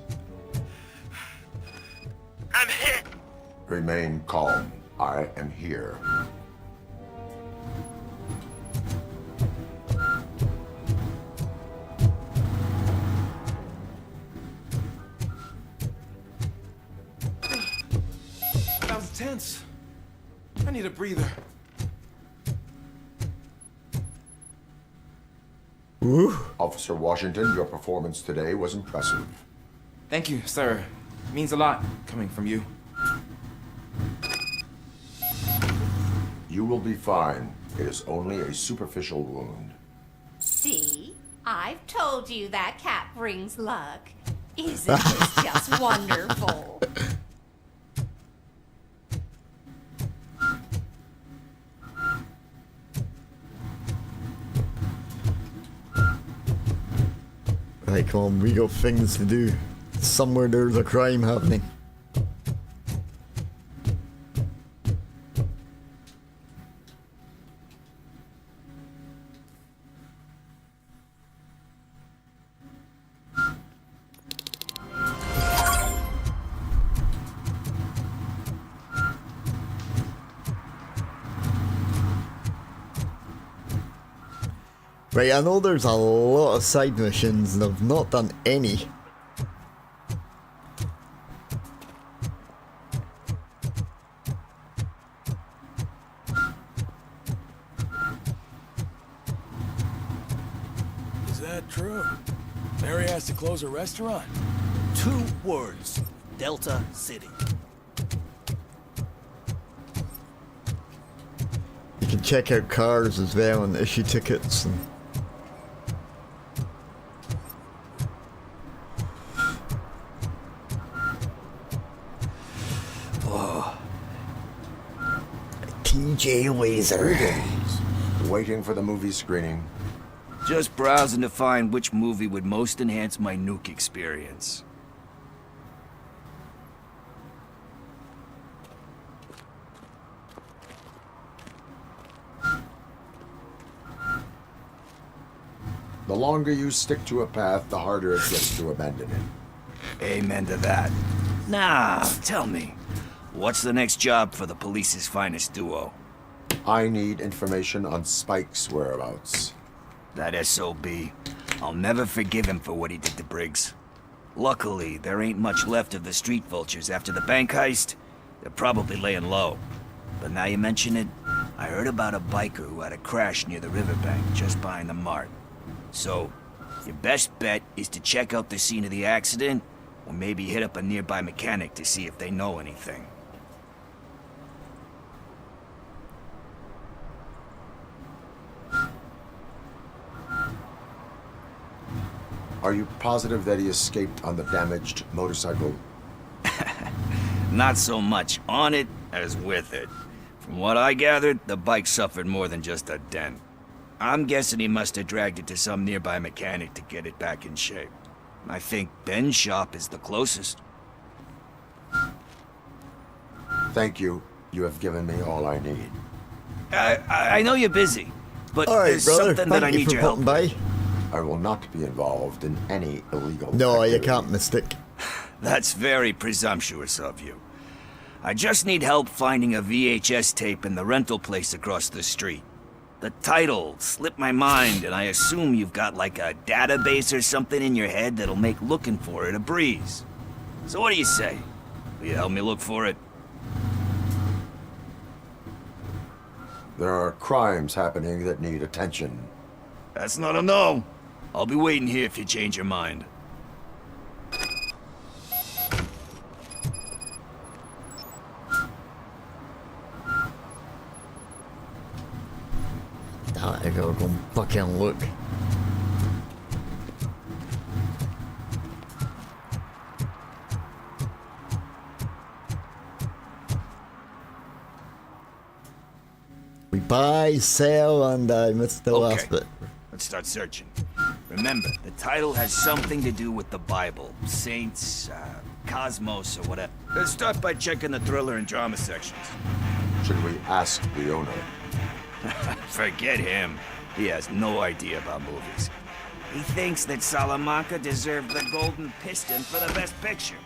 I'm hit. Remain calm. I am here. That was tense. I need a breather. Ooh. Officer Washington, your performance today was impressive. Thank you, sir. It means a lot coming from you. You will be fine. It is only a superficial wound. See? I've told you that cat brings luck. Isn't this just wonderful? Right, come on, we got things to do. Somewhere there's a crime happening. Right, I know there's a lot of side missions and I've not done any. Is that true? Mary has to close her restaurant. 2 words. Delta City. You can check out cars as well and issue tickets and... Oh. TJ Laser. Waiting for the movie screening. Just browsing to find which movie would most enhance my nuke experience. The longer you stick to a path, the harder it gets to abandon it. Amen to that. Now, tell me, what's the next job for the police's finest duo? I need information on Spike's whereabouts. That SOB. I'll never forgive him for what he did to Briggs. Luckily, there ain't much left of the street vultures after the bank heist. They're probably laying low. But now you mention it, I heard about a biker who had a crash near the riverbank just behind the mart. So, your best bet is to check out the scene of the accident, or maybe hit up a nearby mechanic to see if they know anything. Are you positive that he escaped on the damaged motorcycle? Not so much on it as with it. From what I gathered, the bike suffered more than just a dent. I'm guessing he must have dragged it to some nearby mechanic to get it back in shape. I think Ben's shop is the closest. Thank you. You have given me all I need. I know you're busy, but All right, there's brother. something that I Thank you need for your help popping with. by. I will not be involved in any illegal No, you activity. can't, Mystic. That's very presumptuous of you. I just need help finding a VHS tape in the rental place across the street. The title slipped my mind, and I assume you've got like a database or something in your head that'll make looking for it a breeze. So what do you say? Will you help me look for it? There are crimes happening that need attention. That's not a no. I'll be waiting here if you change your mind. I gotta go fucking look. We buy, sell, and I missed the last bit. Let's start searching. Remember, the title has something to do with the Bible, saints, cosmos, or whatever. Let's start by checking the thriller and drama sections. Should we ask the owner? Forget him. He has no idea about movies. He thinks that Salamanca deserved the Golden Piston for the Best Picture.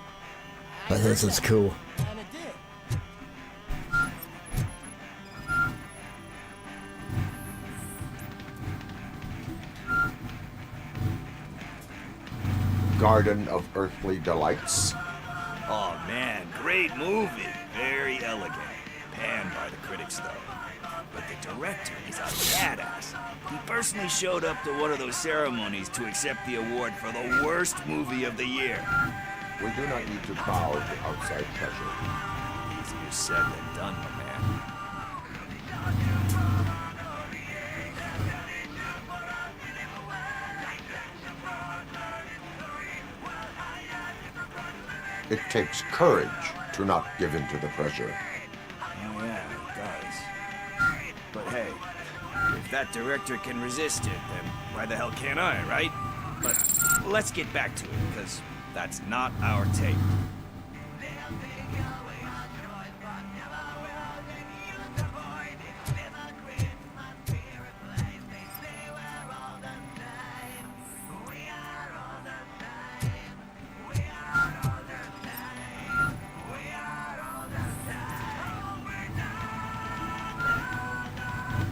But this is cool. Garden of Earthly Delights. Oh man, great movie. Very elegant. Panned by the critics though. But the director is a badass. He personally showed up to one of those ceremonies to accept the award for the worst movie of the year. We do not need to bow to outside pressure. Easier said than done, my man. It takes courage to not give in to the pressure. Oh yeah, it does. But hey, if that director can resist it, then why the hell can't I, right? But let's get back to it, because that's not our tape.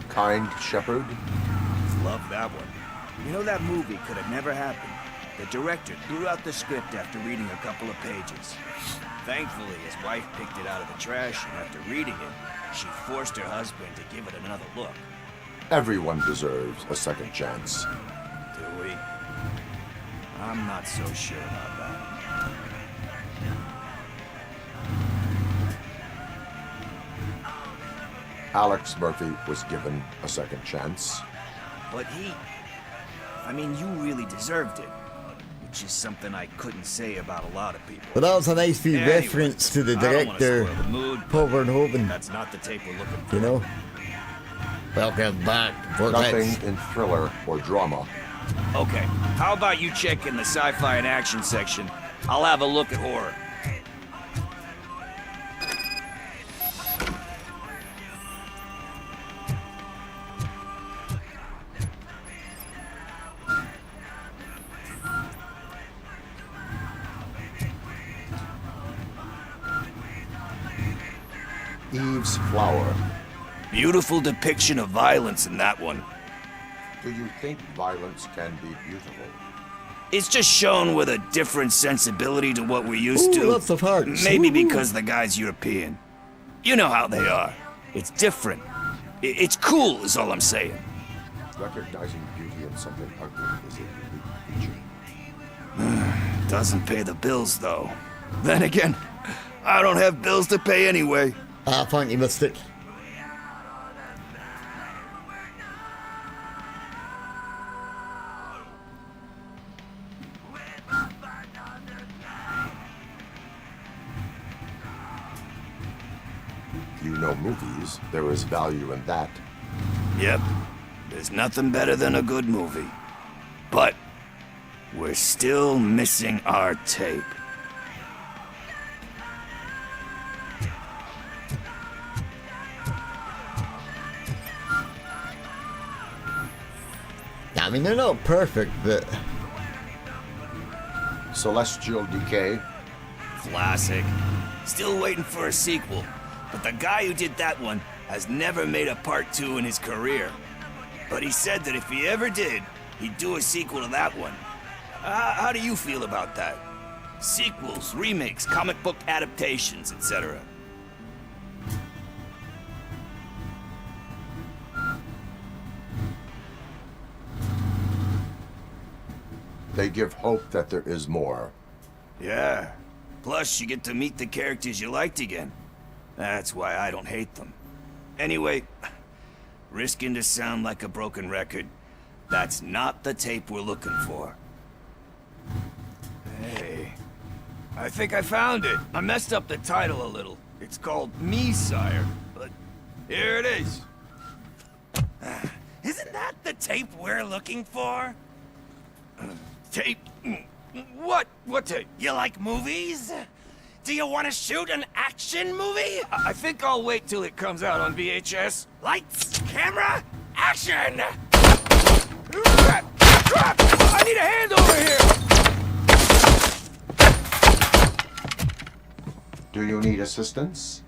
Kind Shepherd? Love that one. You know, that movie could have never happened. The director threw out the script after reading a couple of pages. Thankfully, his wife picked it out of the trash, and after reading it, she forced her husband to give it another look. Everyone deserves a second chance. Do we? I'm not so sure about that. Alex Murphy was given a second chance. But I mean, you really deserved it. Which is something I couldn't say about a lot of people. But that was a nice wee Anyway, reference to the I don't wanna director, spoil the mood, Paul Verhoeven. That's not the tape we're looking for. You know? Welcome back. Nothing in thriller or drama. Okay, how about you check in the sci-fi and action section? I'll have a look at horror. Eve's Flower. Beautiful depiction of violence in that one. Do you think violence can be beautiful? It's just shown with a different sensibility to what we're used Ooh, to. lots of hearts. Maybe Ooh. because the guy's European. You know how they are. It's different. It's cool, is all I'm saying. Recognizing beauty in something ugly is a unique feature. Doesn't pay the bills, though. Then again, I don't have bills to pay anyway. Ah, thank you, Mystic. You know movies, there is value in that. Yep. There's nothing better than a good movie. But we're still missing our tape. I mean, they're not perfect, but... Celestial Decay. Classic. Still waiting for a sequel. But the guy who did that one has never made a part 2 in his career. But he said that if he ever did, he'd do a sequel to that one. How do you feel about that? Sequels, remakes, comic book adaptations, etc. They give hope that there is more. Yeah. Plus, you get to meet the characters you liked again. That's why I don't hate them. Anyway, risking to sound like a broken record, that's not the tape we're looking for. Hey, I think I found it. I messed up the title a little. It's called Me, Sire, but here it is. Isn't that the tape we're looking for? Tape? What? What tape? You like movies? Do you want to shoot an action movie? I think I'll wait till it comes out on VHS. Lights, camera, action! Crap! Crap! I need a hand over here! Do you need assistance?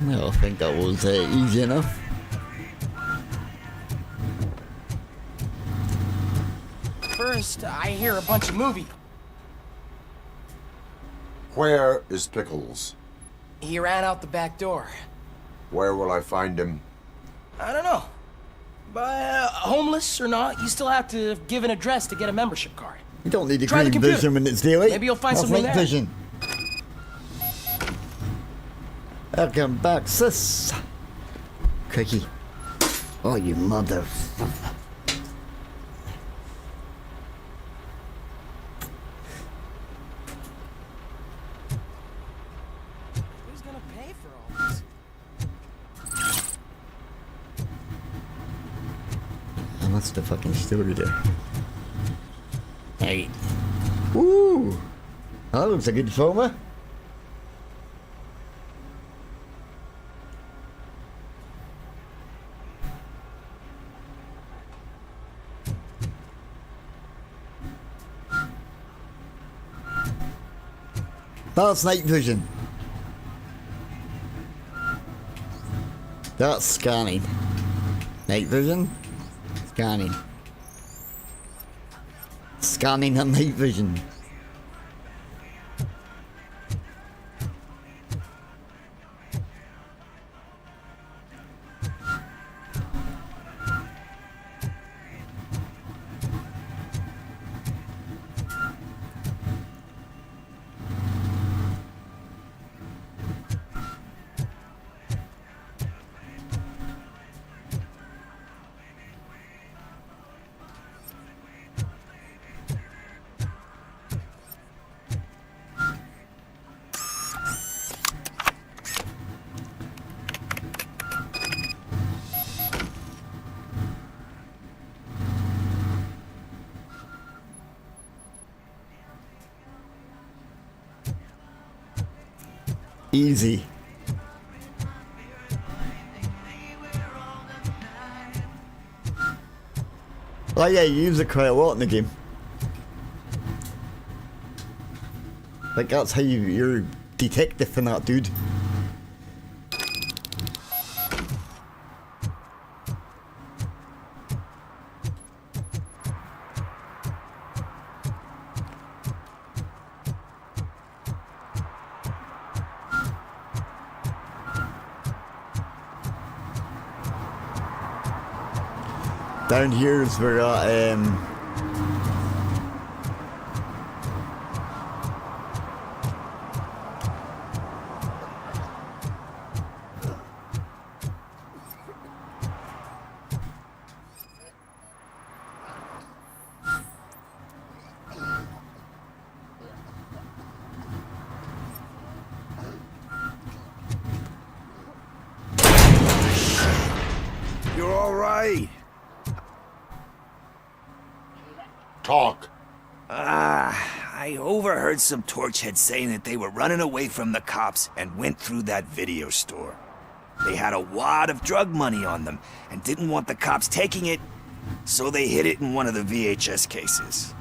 Well, I think that was easy enough. First, I hear a bunch of movie. Where is Pickles? He ran out the back door. Where will I find him? I don't know. But homeless or not, you still have to give an address to get a membership card. You don't need a Try the green computer. vision when it's daylight. Maybe you'll find That's something night there. vision. Welcome back, sis. Cookie. Oh, you mother. Who's gonna pay for all this? And what's the fucking story there? Hey. Woo! That looks a good former. That's night vision. That's scanning. Night vision. Scanning. Scanning and night vision. Easy. Oh yeah, you use it quite a lot in the game. Like that's how you're detective in that, dude. Down here is where You're all right. Talk. I overheard some torchheads saying that they were running away from the cops and went through that video store. They had a wad of drug money on them and didn't want the cops taking it, so they hid it in one of the VHS cases.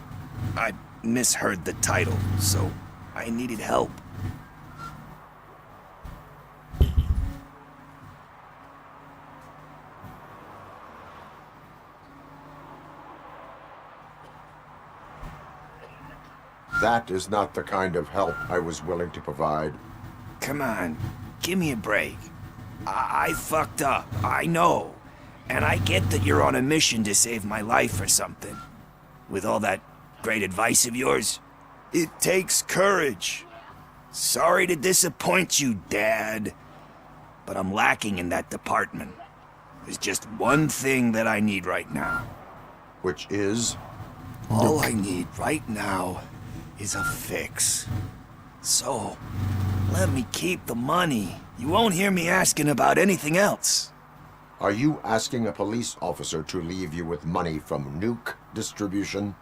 I misheard the title, so I needed help. That is not the kind of help I was willing to provide. Come on, give me a break. I fucked up, I know. And I get that you're on a mission to save my life or something. With all that great advice of yours, it takes courage. Sorry to disappoint you, Dad. But I'm lacking in that department. There's just one thing that I need right now. Which is? All I need right now is a fix. So, let me keep the money. You won't hear me asking about anything else. Are you asking a police officer to leave you with money from nuke distribution?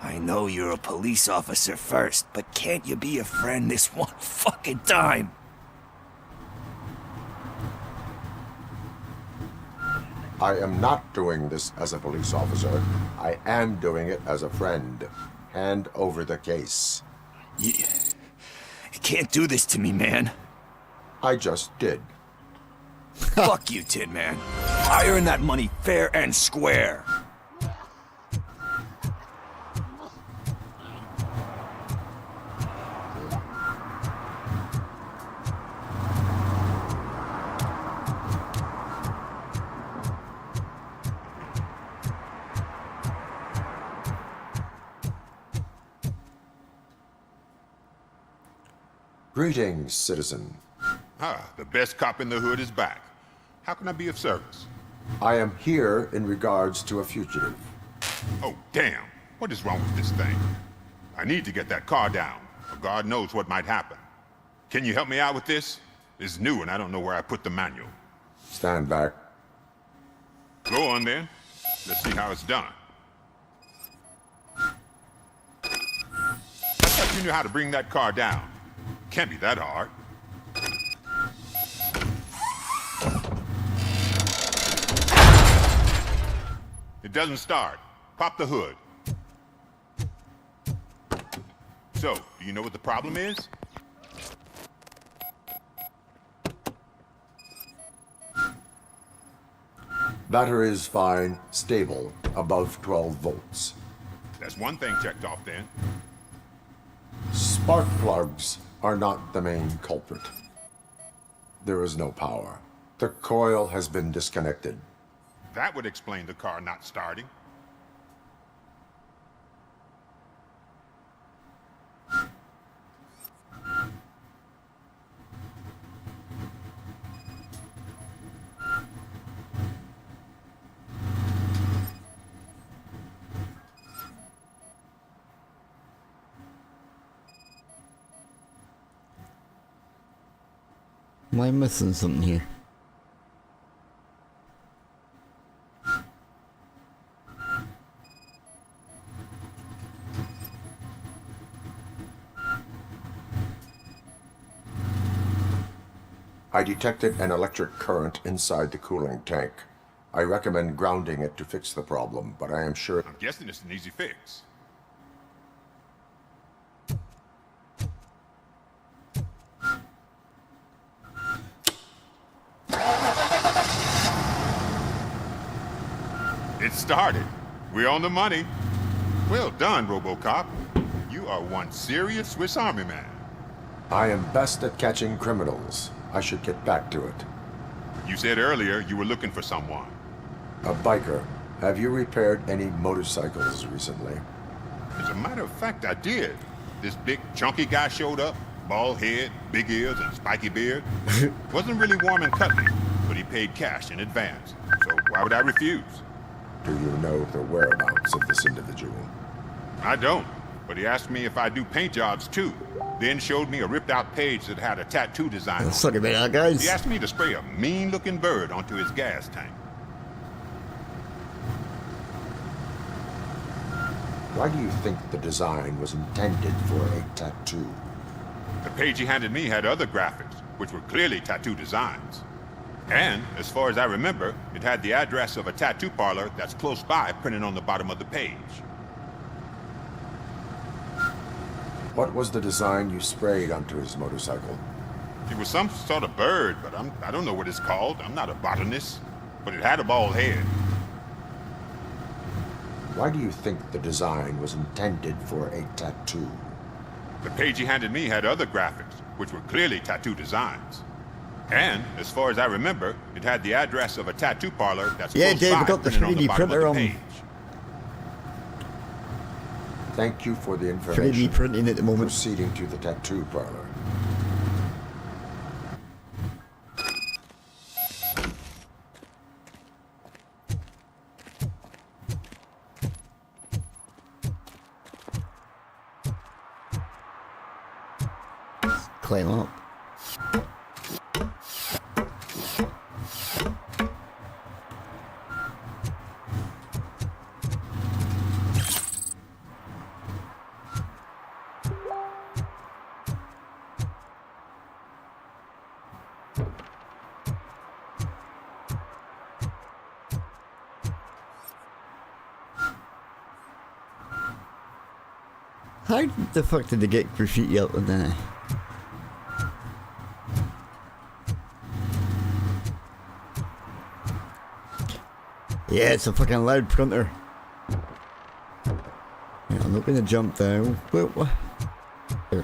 I know you're a police officer first, but can't you be a friend this one fucking time? I am not doing this as a police officer. I am doing it as a friend. Hand over the case. You can't do this to me, man. I just did. Fuck you, Tin Man. I earned that money fair and square. Greetings, citizen. Ah, the best cop in the hood is back. How can I be of service? I am here in regards to a fugitive. Oh, damn. What is wrong with this thing? I need to get that car down, or God knows what might happen. Can you help me out with this? It's new and I don't know where I put the manual. Stand back. Go on then. Let's see how it's done. I thought you knew how to bring that car down. Can't be that hard. It doesn't start. Pop the hood. So, do you know what the problem is? Battery is fine, stable, above 12 volts. That's one thing checked off then. Spark plugs are not the main culprit. There is no power. The coil has been disconnected. That would explain the car not starting. Am I missing something here? I detected an electric current inside the cooling tank. I recommend grounding it to fix the problem, but I am sure... I'm guessing it's an easy fix. It started. We're on the money. Well done, Robocop. You are one serious Swiss Army man. I am best at catching criminals. I should get back to it. You said earlier you were looking for someone. A biker. Have you repaired any motorcycles recently? As a matter of fact, I did. This big, chunky guy showed up. Bald head, big ears, and spiky beard. Wasn't really warm and cuddly, but he paid cash in advance. So why would I refuse? Do you know the whereabouts of this individual? I don't, but he asked me if I do paint jobs too. Then showed me a ripped-out page that had a tattoo design on it. Suck it, man, guys. He asked me to spray a mean-looking bird onto his gas tank. Why do you think the design was intended for a tattoo? The page he handed me had other graphics, which were clearly tattoo designs. And, as far as I remember, it had the address of a tattoo parlor that's close by printed on the bottom of the page. What was the design you sprayed onto his motorcycle? It was some sort of bird, but I don't know what it's called. I'm not a botanist. But it had a bald head. Why do you think the design was intended for a tattoo? The page he handed me had other graphics, which were clearly tattoo designs. And, as far as I remember, it had the address of a tattoo parlor that's close Dave, by we got the printed on the 3D bottom of printer the on. page. Thank you for the information. 3D printing at the moment. Proceeding to the tattoo parlor. Climb up. How the fuck did they get graffiti up in there? Yeah, it's a fucking loud printer. Yeah, I'm not gonna jump down. What? There.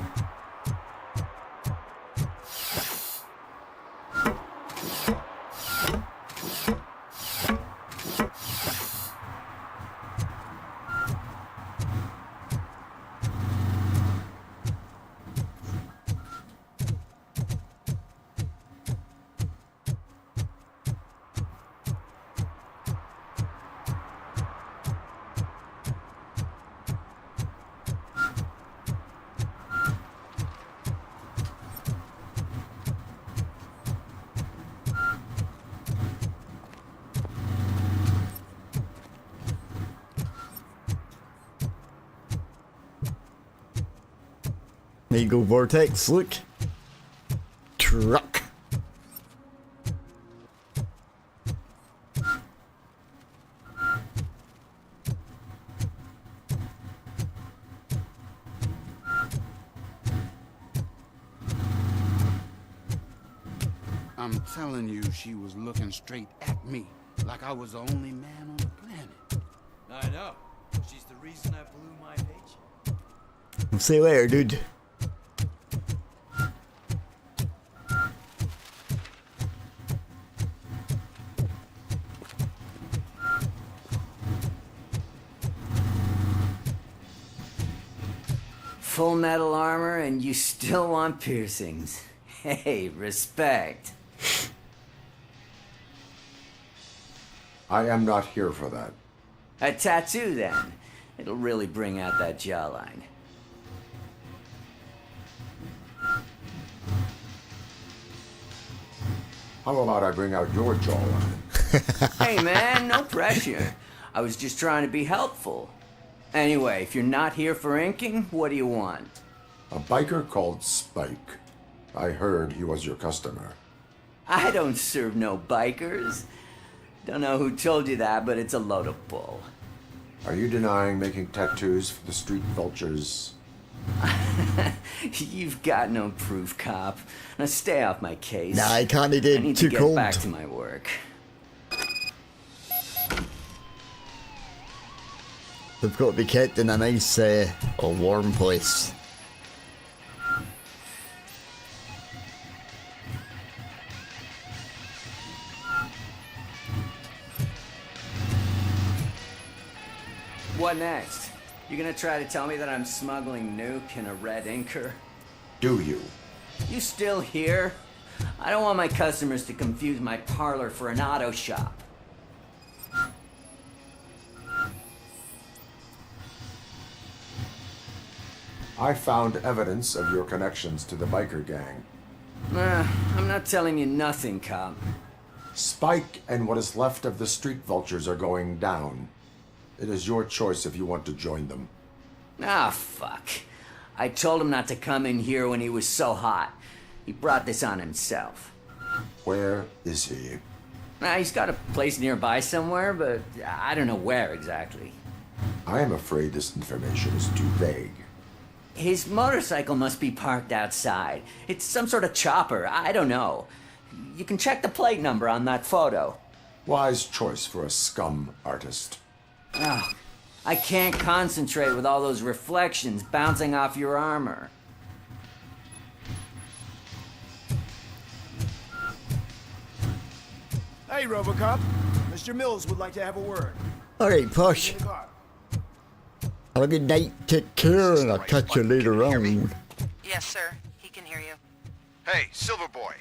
There you go, Vortex, look. Truck. I'm telling you, she was looking straight at me, like I was the only man on the planet. I know. She's the reason I blew my paycheck. See you later, dude. Full metal armor and you still want piercings. Hey, respect. I am not here for that. A tattoo, then. It'll really bring out that jawline. How about I bring out your jawline? Hey, man, no pressure. I was just trying to be helpful. Anyway, if you're not here for inking, what do you want? A biker called Spike. I heard he was your customer. I don't serve no bikers. Don't know who told you that, but it's a load of bull. Are you denying making tattoos for the street vultures? You've got no proof, cop. Now stay off my case. Nah, I can't. He did. I need Too to get cold. back to my work. They've got to be kept in a nice, a warm place. What next? You gonna try to tell me that I'm smuggling nuke in a red inker? Do you? You still here? I don't want my customers to confuse my parlor for an auto shop. I found evidence of your connections to the biker gang. I'm not telling you nothing, cop. Spike and what is left of the street vultures are going down. It is your choice if you want to join them. Ah, fuck. I told him not to come in here when he was so hot. He brought this on himself. Where is he? He's got a place nearby somewhere, but I don't know where exactly. I am afraid this information is too vague. His motorcycle must be parked outside. It's some sort of chopper. I don't know. You can check the plate number on that photo. Wise choice for a scum artist. Oh, I can't concentrate with all those reflections bouncing off your armor. Hey, Robocop. Mr. Mills would like to have a word. Alright, Posh. Have a good night. Take care, and I'll catch you later on. Yes, sir. He can hear you. Hey, Silverboy.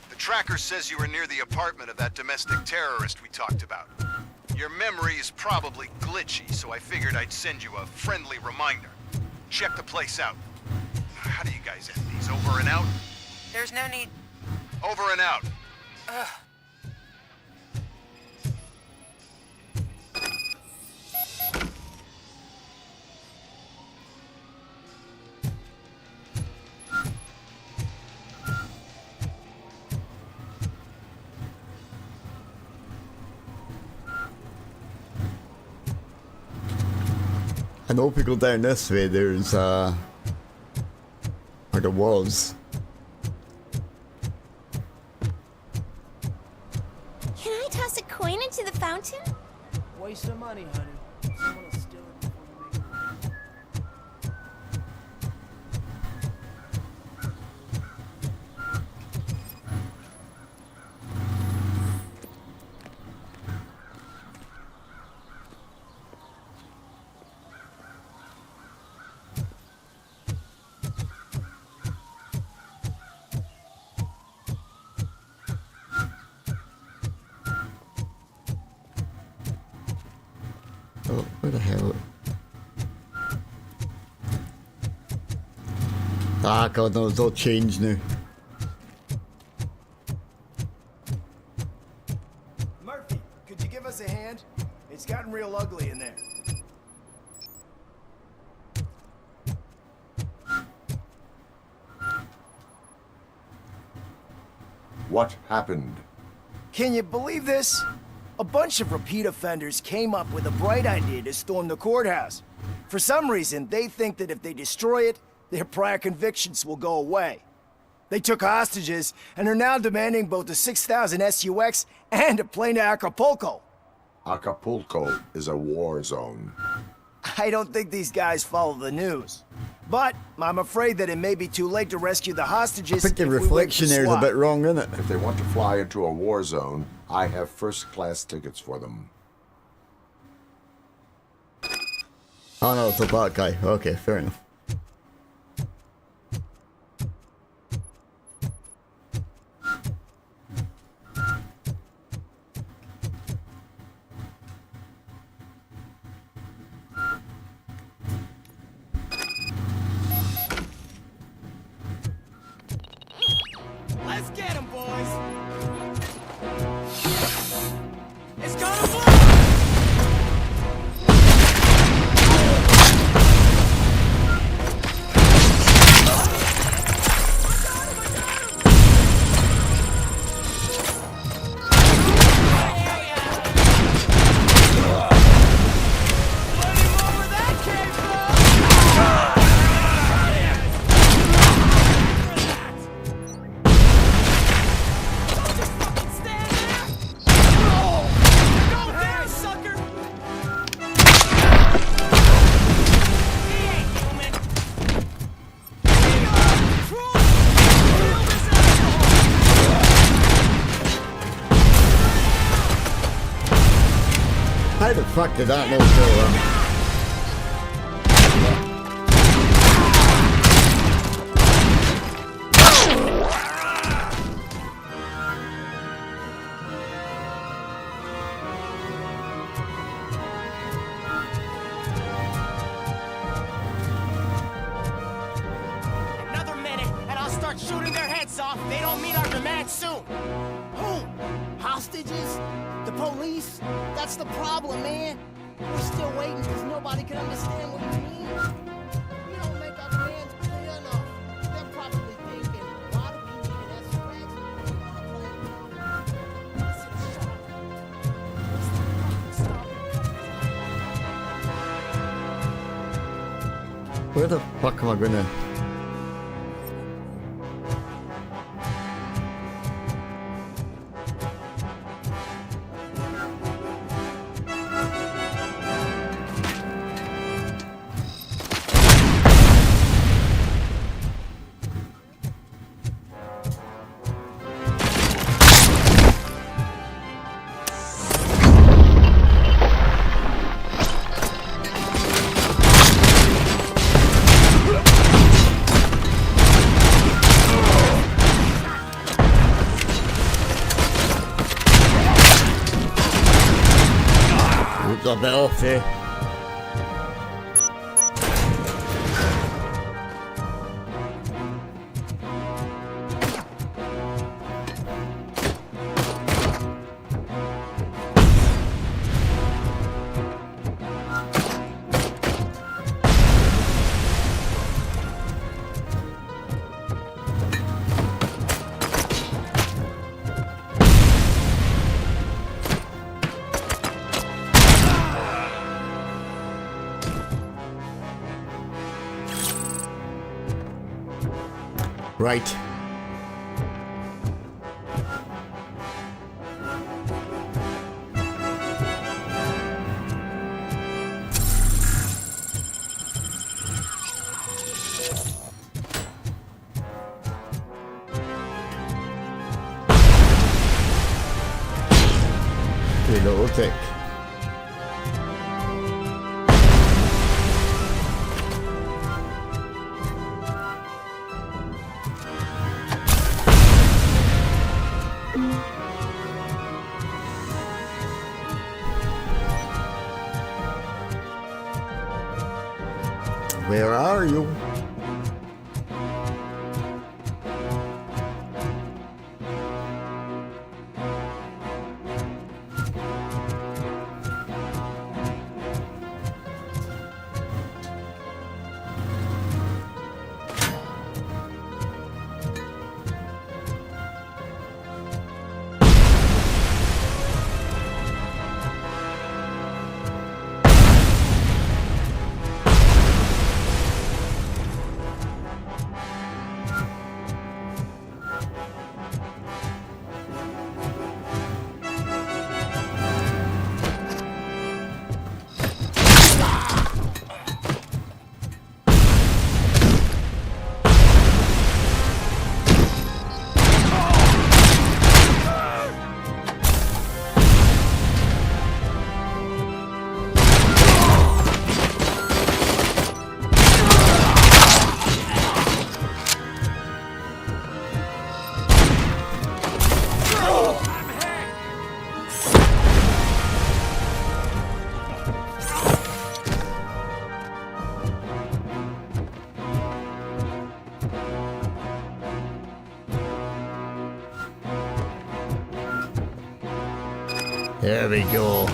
The tracker says you were near the apartment of that domestic terrorist we talked about. Your memory is probably glitchy, so I figured I'd send you a friendly reminder. Check the place out. How do you guys end these? Over and out? There's no need. Over and out. Ugh. I know if we go down this way, there's, or there was. Can I toss a coin into the fountain? Waste of money, honey. Someone will steal it before you make it. Oh, where the hell? Ah, God knows, they'll change now. Murphy, could you give us a hand? It's gotten real ugly in there. What happened? Can you believe this? A bunch of repeat offenders came up with a bright idea to storm the courthouse. For some reason, they think that if they destroy it, their prior convictions will go away. They took hostages and are now demanding both a 6,000 SUX and a plane to Acapulco. Acapulco is a war zone. I don't think these guys follow the news. But I'm afraid that it may be too late to rescue the hostages. I think the if we wait for reflection there is a SWAT. bit wrong, isn't it? If they want to fly into a war zone, I have first-class tickets for them. Oh no, it's a black guy. Okay, fair enough. Let's get him, boys! It's gonna blow! How the fuck did that not kill them? Another minute, and I'll start shooting their heads off if they don't meet our demands soon. Who? Hostages? The police? That's the problem, man. We're still waiting because nobody can understand what you mean. We don't make our demands clear enough. They're probably thinking, why do we need an SRX? Listen, shut up. What's the fucking stop? Where the fuck am I gonna... Oops, a bit off here. Right. Little tick. Where are you? There we go.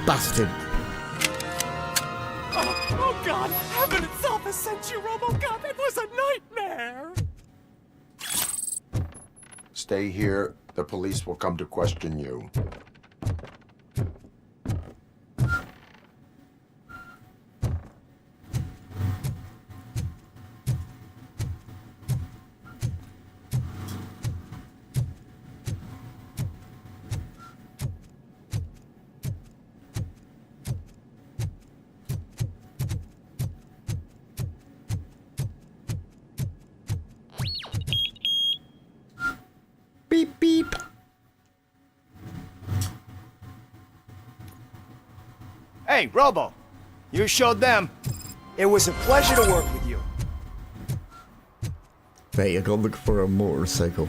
Bastard. Oh God! Heaven itself has sent you, Robocop! It was a nightmare! Stay here. The police will come to question you. Beep, beep. Hey, Robo. You showed them. It was a pleasure to work with you. Right, I gotta look for a motorcycle.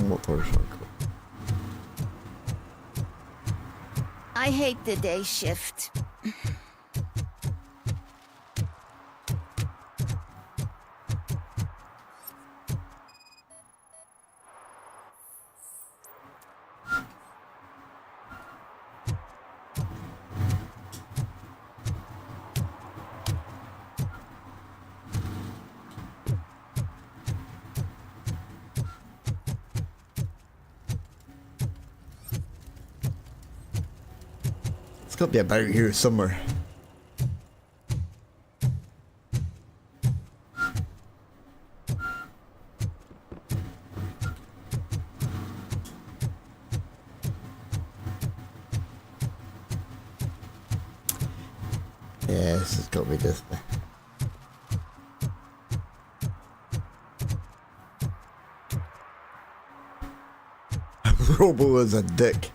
Motorcycle. I hate the day shift. It's gotta be about here somewhere. Yeah, this has got to be this way. Robo is a dick.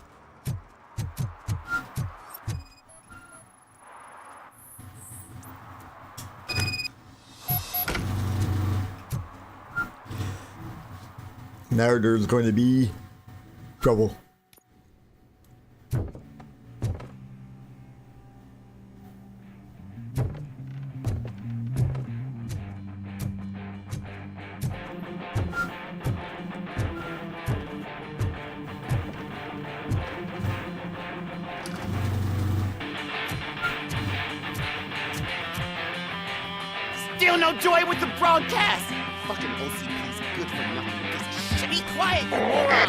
Now there's going to be trouble. Still no joy with the broadcast! Fucking OCP's good for nothing. Just be quiet, you moron!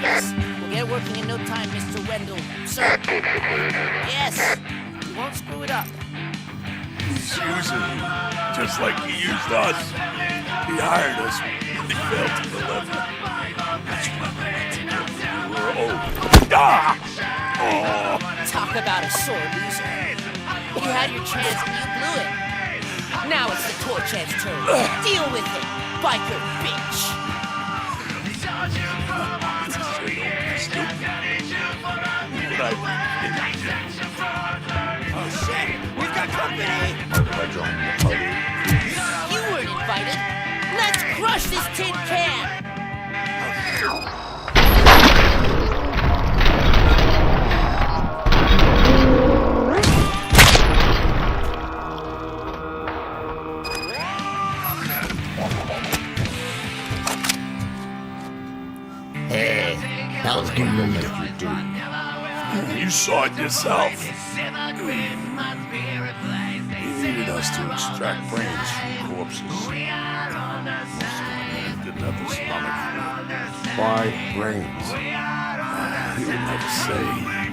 Yes, we'll get working in no time, Mr. Wendell. Sir. Yes! You won't screw it up. keeps using you, just like he used us. He hired us when he failed to deliver. That's why we had to go through her old. Ah! Oh! Talk about a sore loser. You had your chance and you blew it. Now it's the Torchhead's turn. Deal with it, biker bitch. Oh shit, we've got company. You weren't invited. Let's crush this tin can. Hey, that was good. You saw it yourself. He needed us to extract brains from corpses. Didn't have the stomach for it. Why brains? He would never say.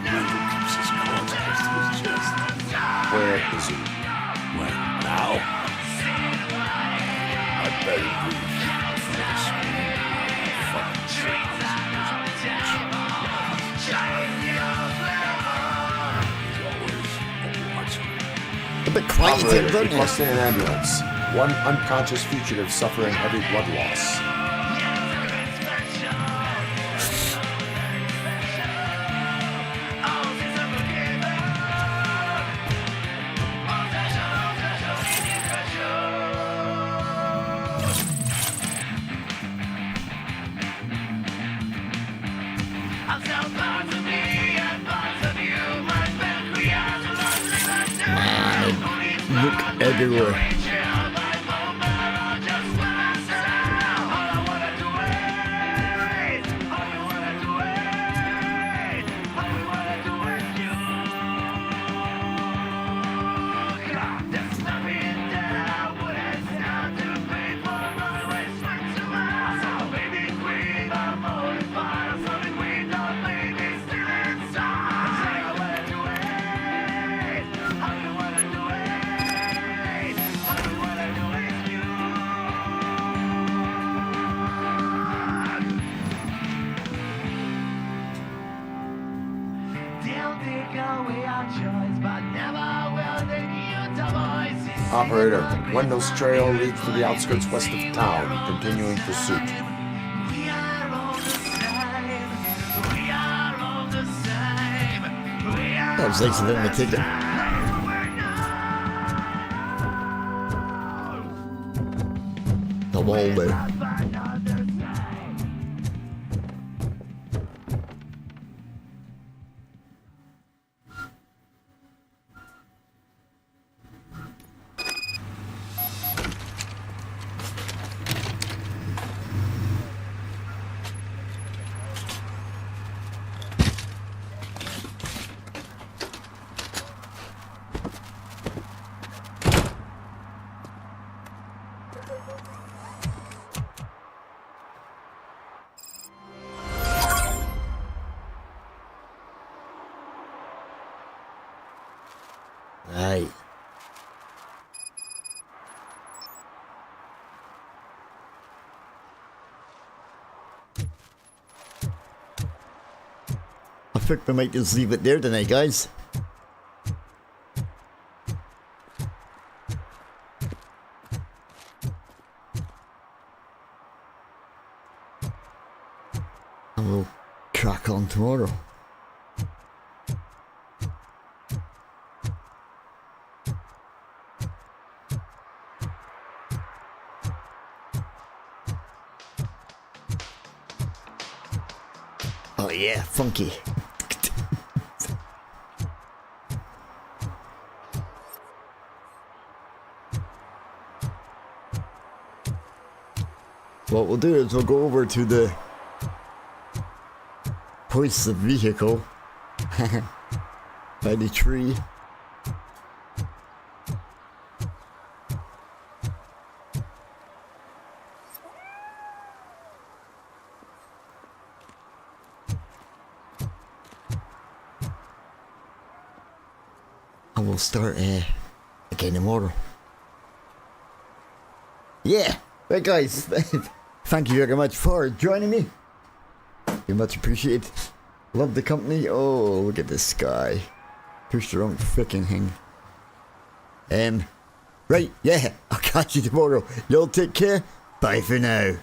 Wendell keeps his corpse close to his chest. Where is he? When? Now? I bet he leaves. Fucking shit. A bit quiet in Operator, there, requesting an ambulance. One unconscious fugitive suffering heavy blood loss. Look everywhere. Operator, Wendell's trail leads to the outskirts west of town, continuing pursuit. That was nice of them to take it. The wall there. Right. I think we might just leave it there tonight, guys. And we'll crack on tomorrow. Oh yeah, funky. What we'll do is we'll go over to the hoist the vehicle by the tree. And we'll start again tomorrow. Yeah, right guys, thank you very much for joining me. You're much appreciated. Love the company. Oh, look at this sky. Push the wrong freaking thing. Right, yeah, I'll catch you tomorrow. Y'all take care. Bye for now.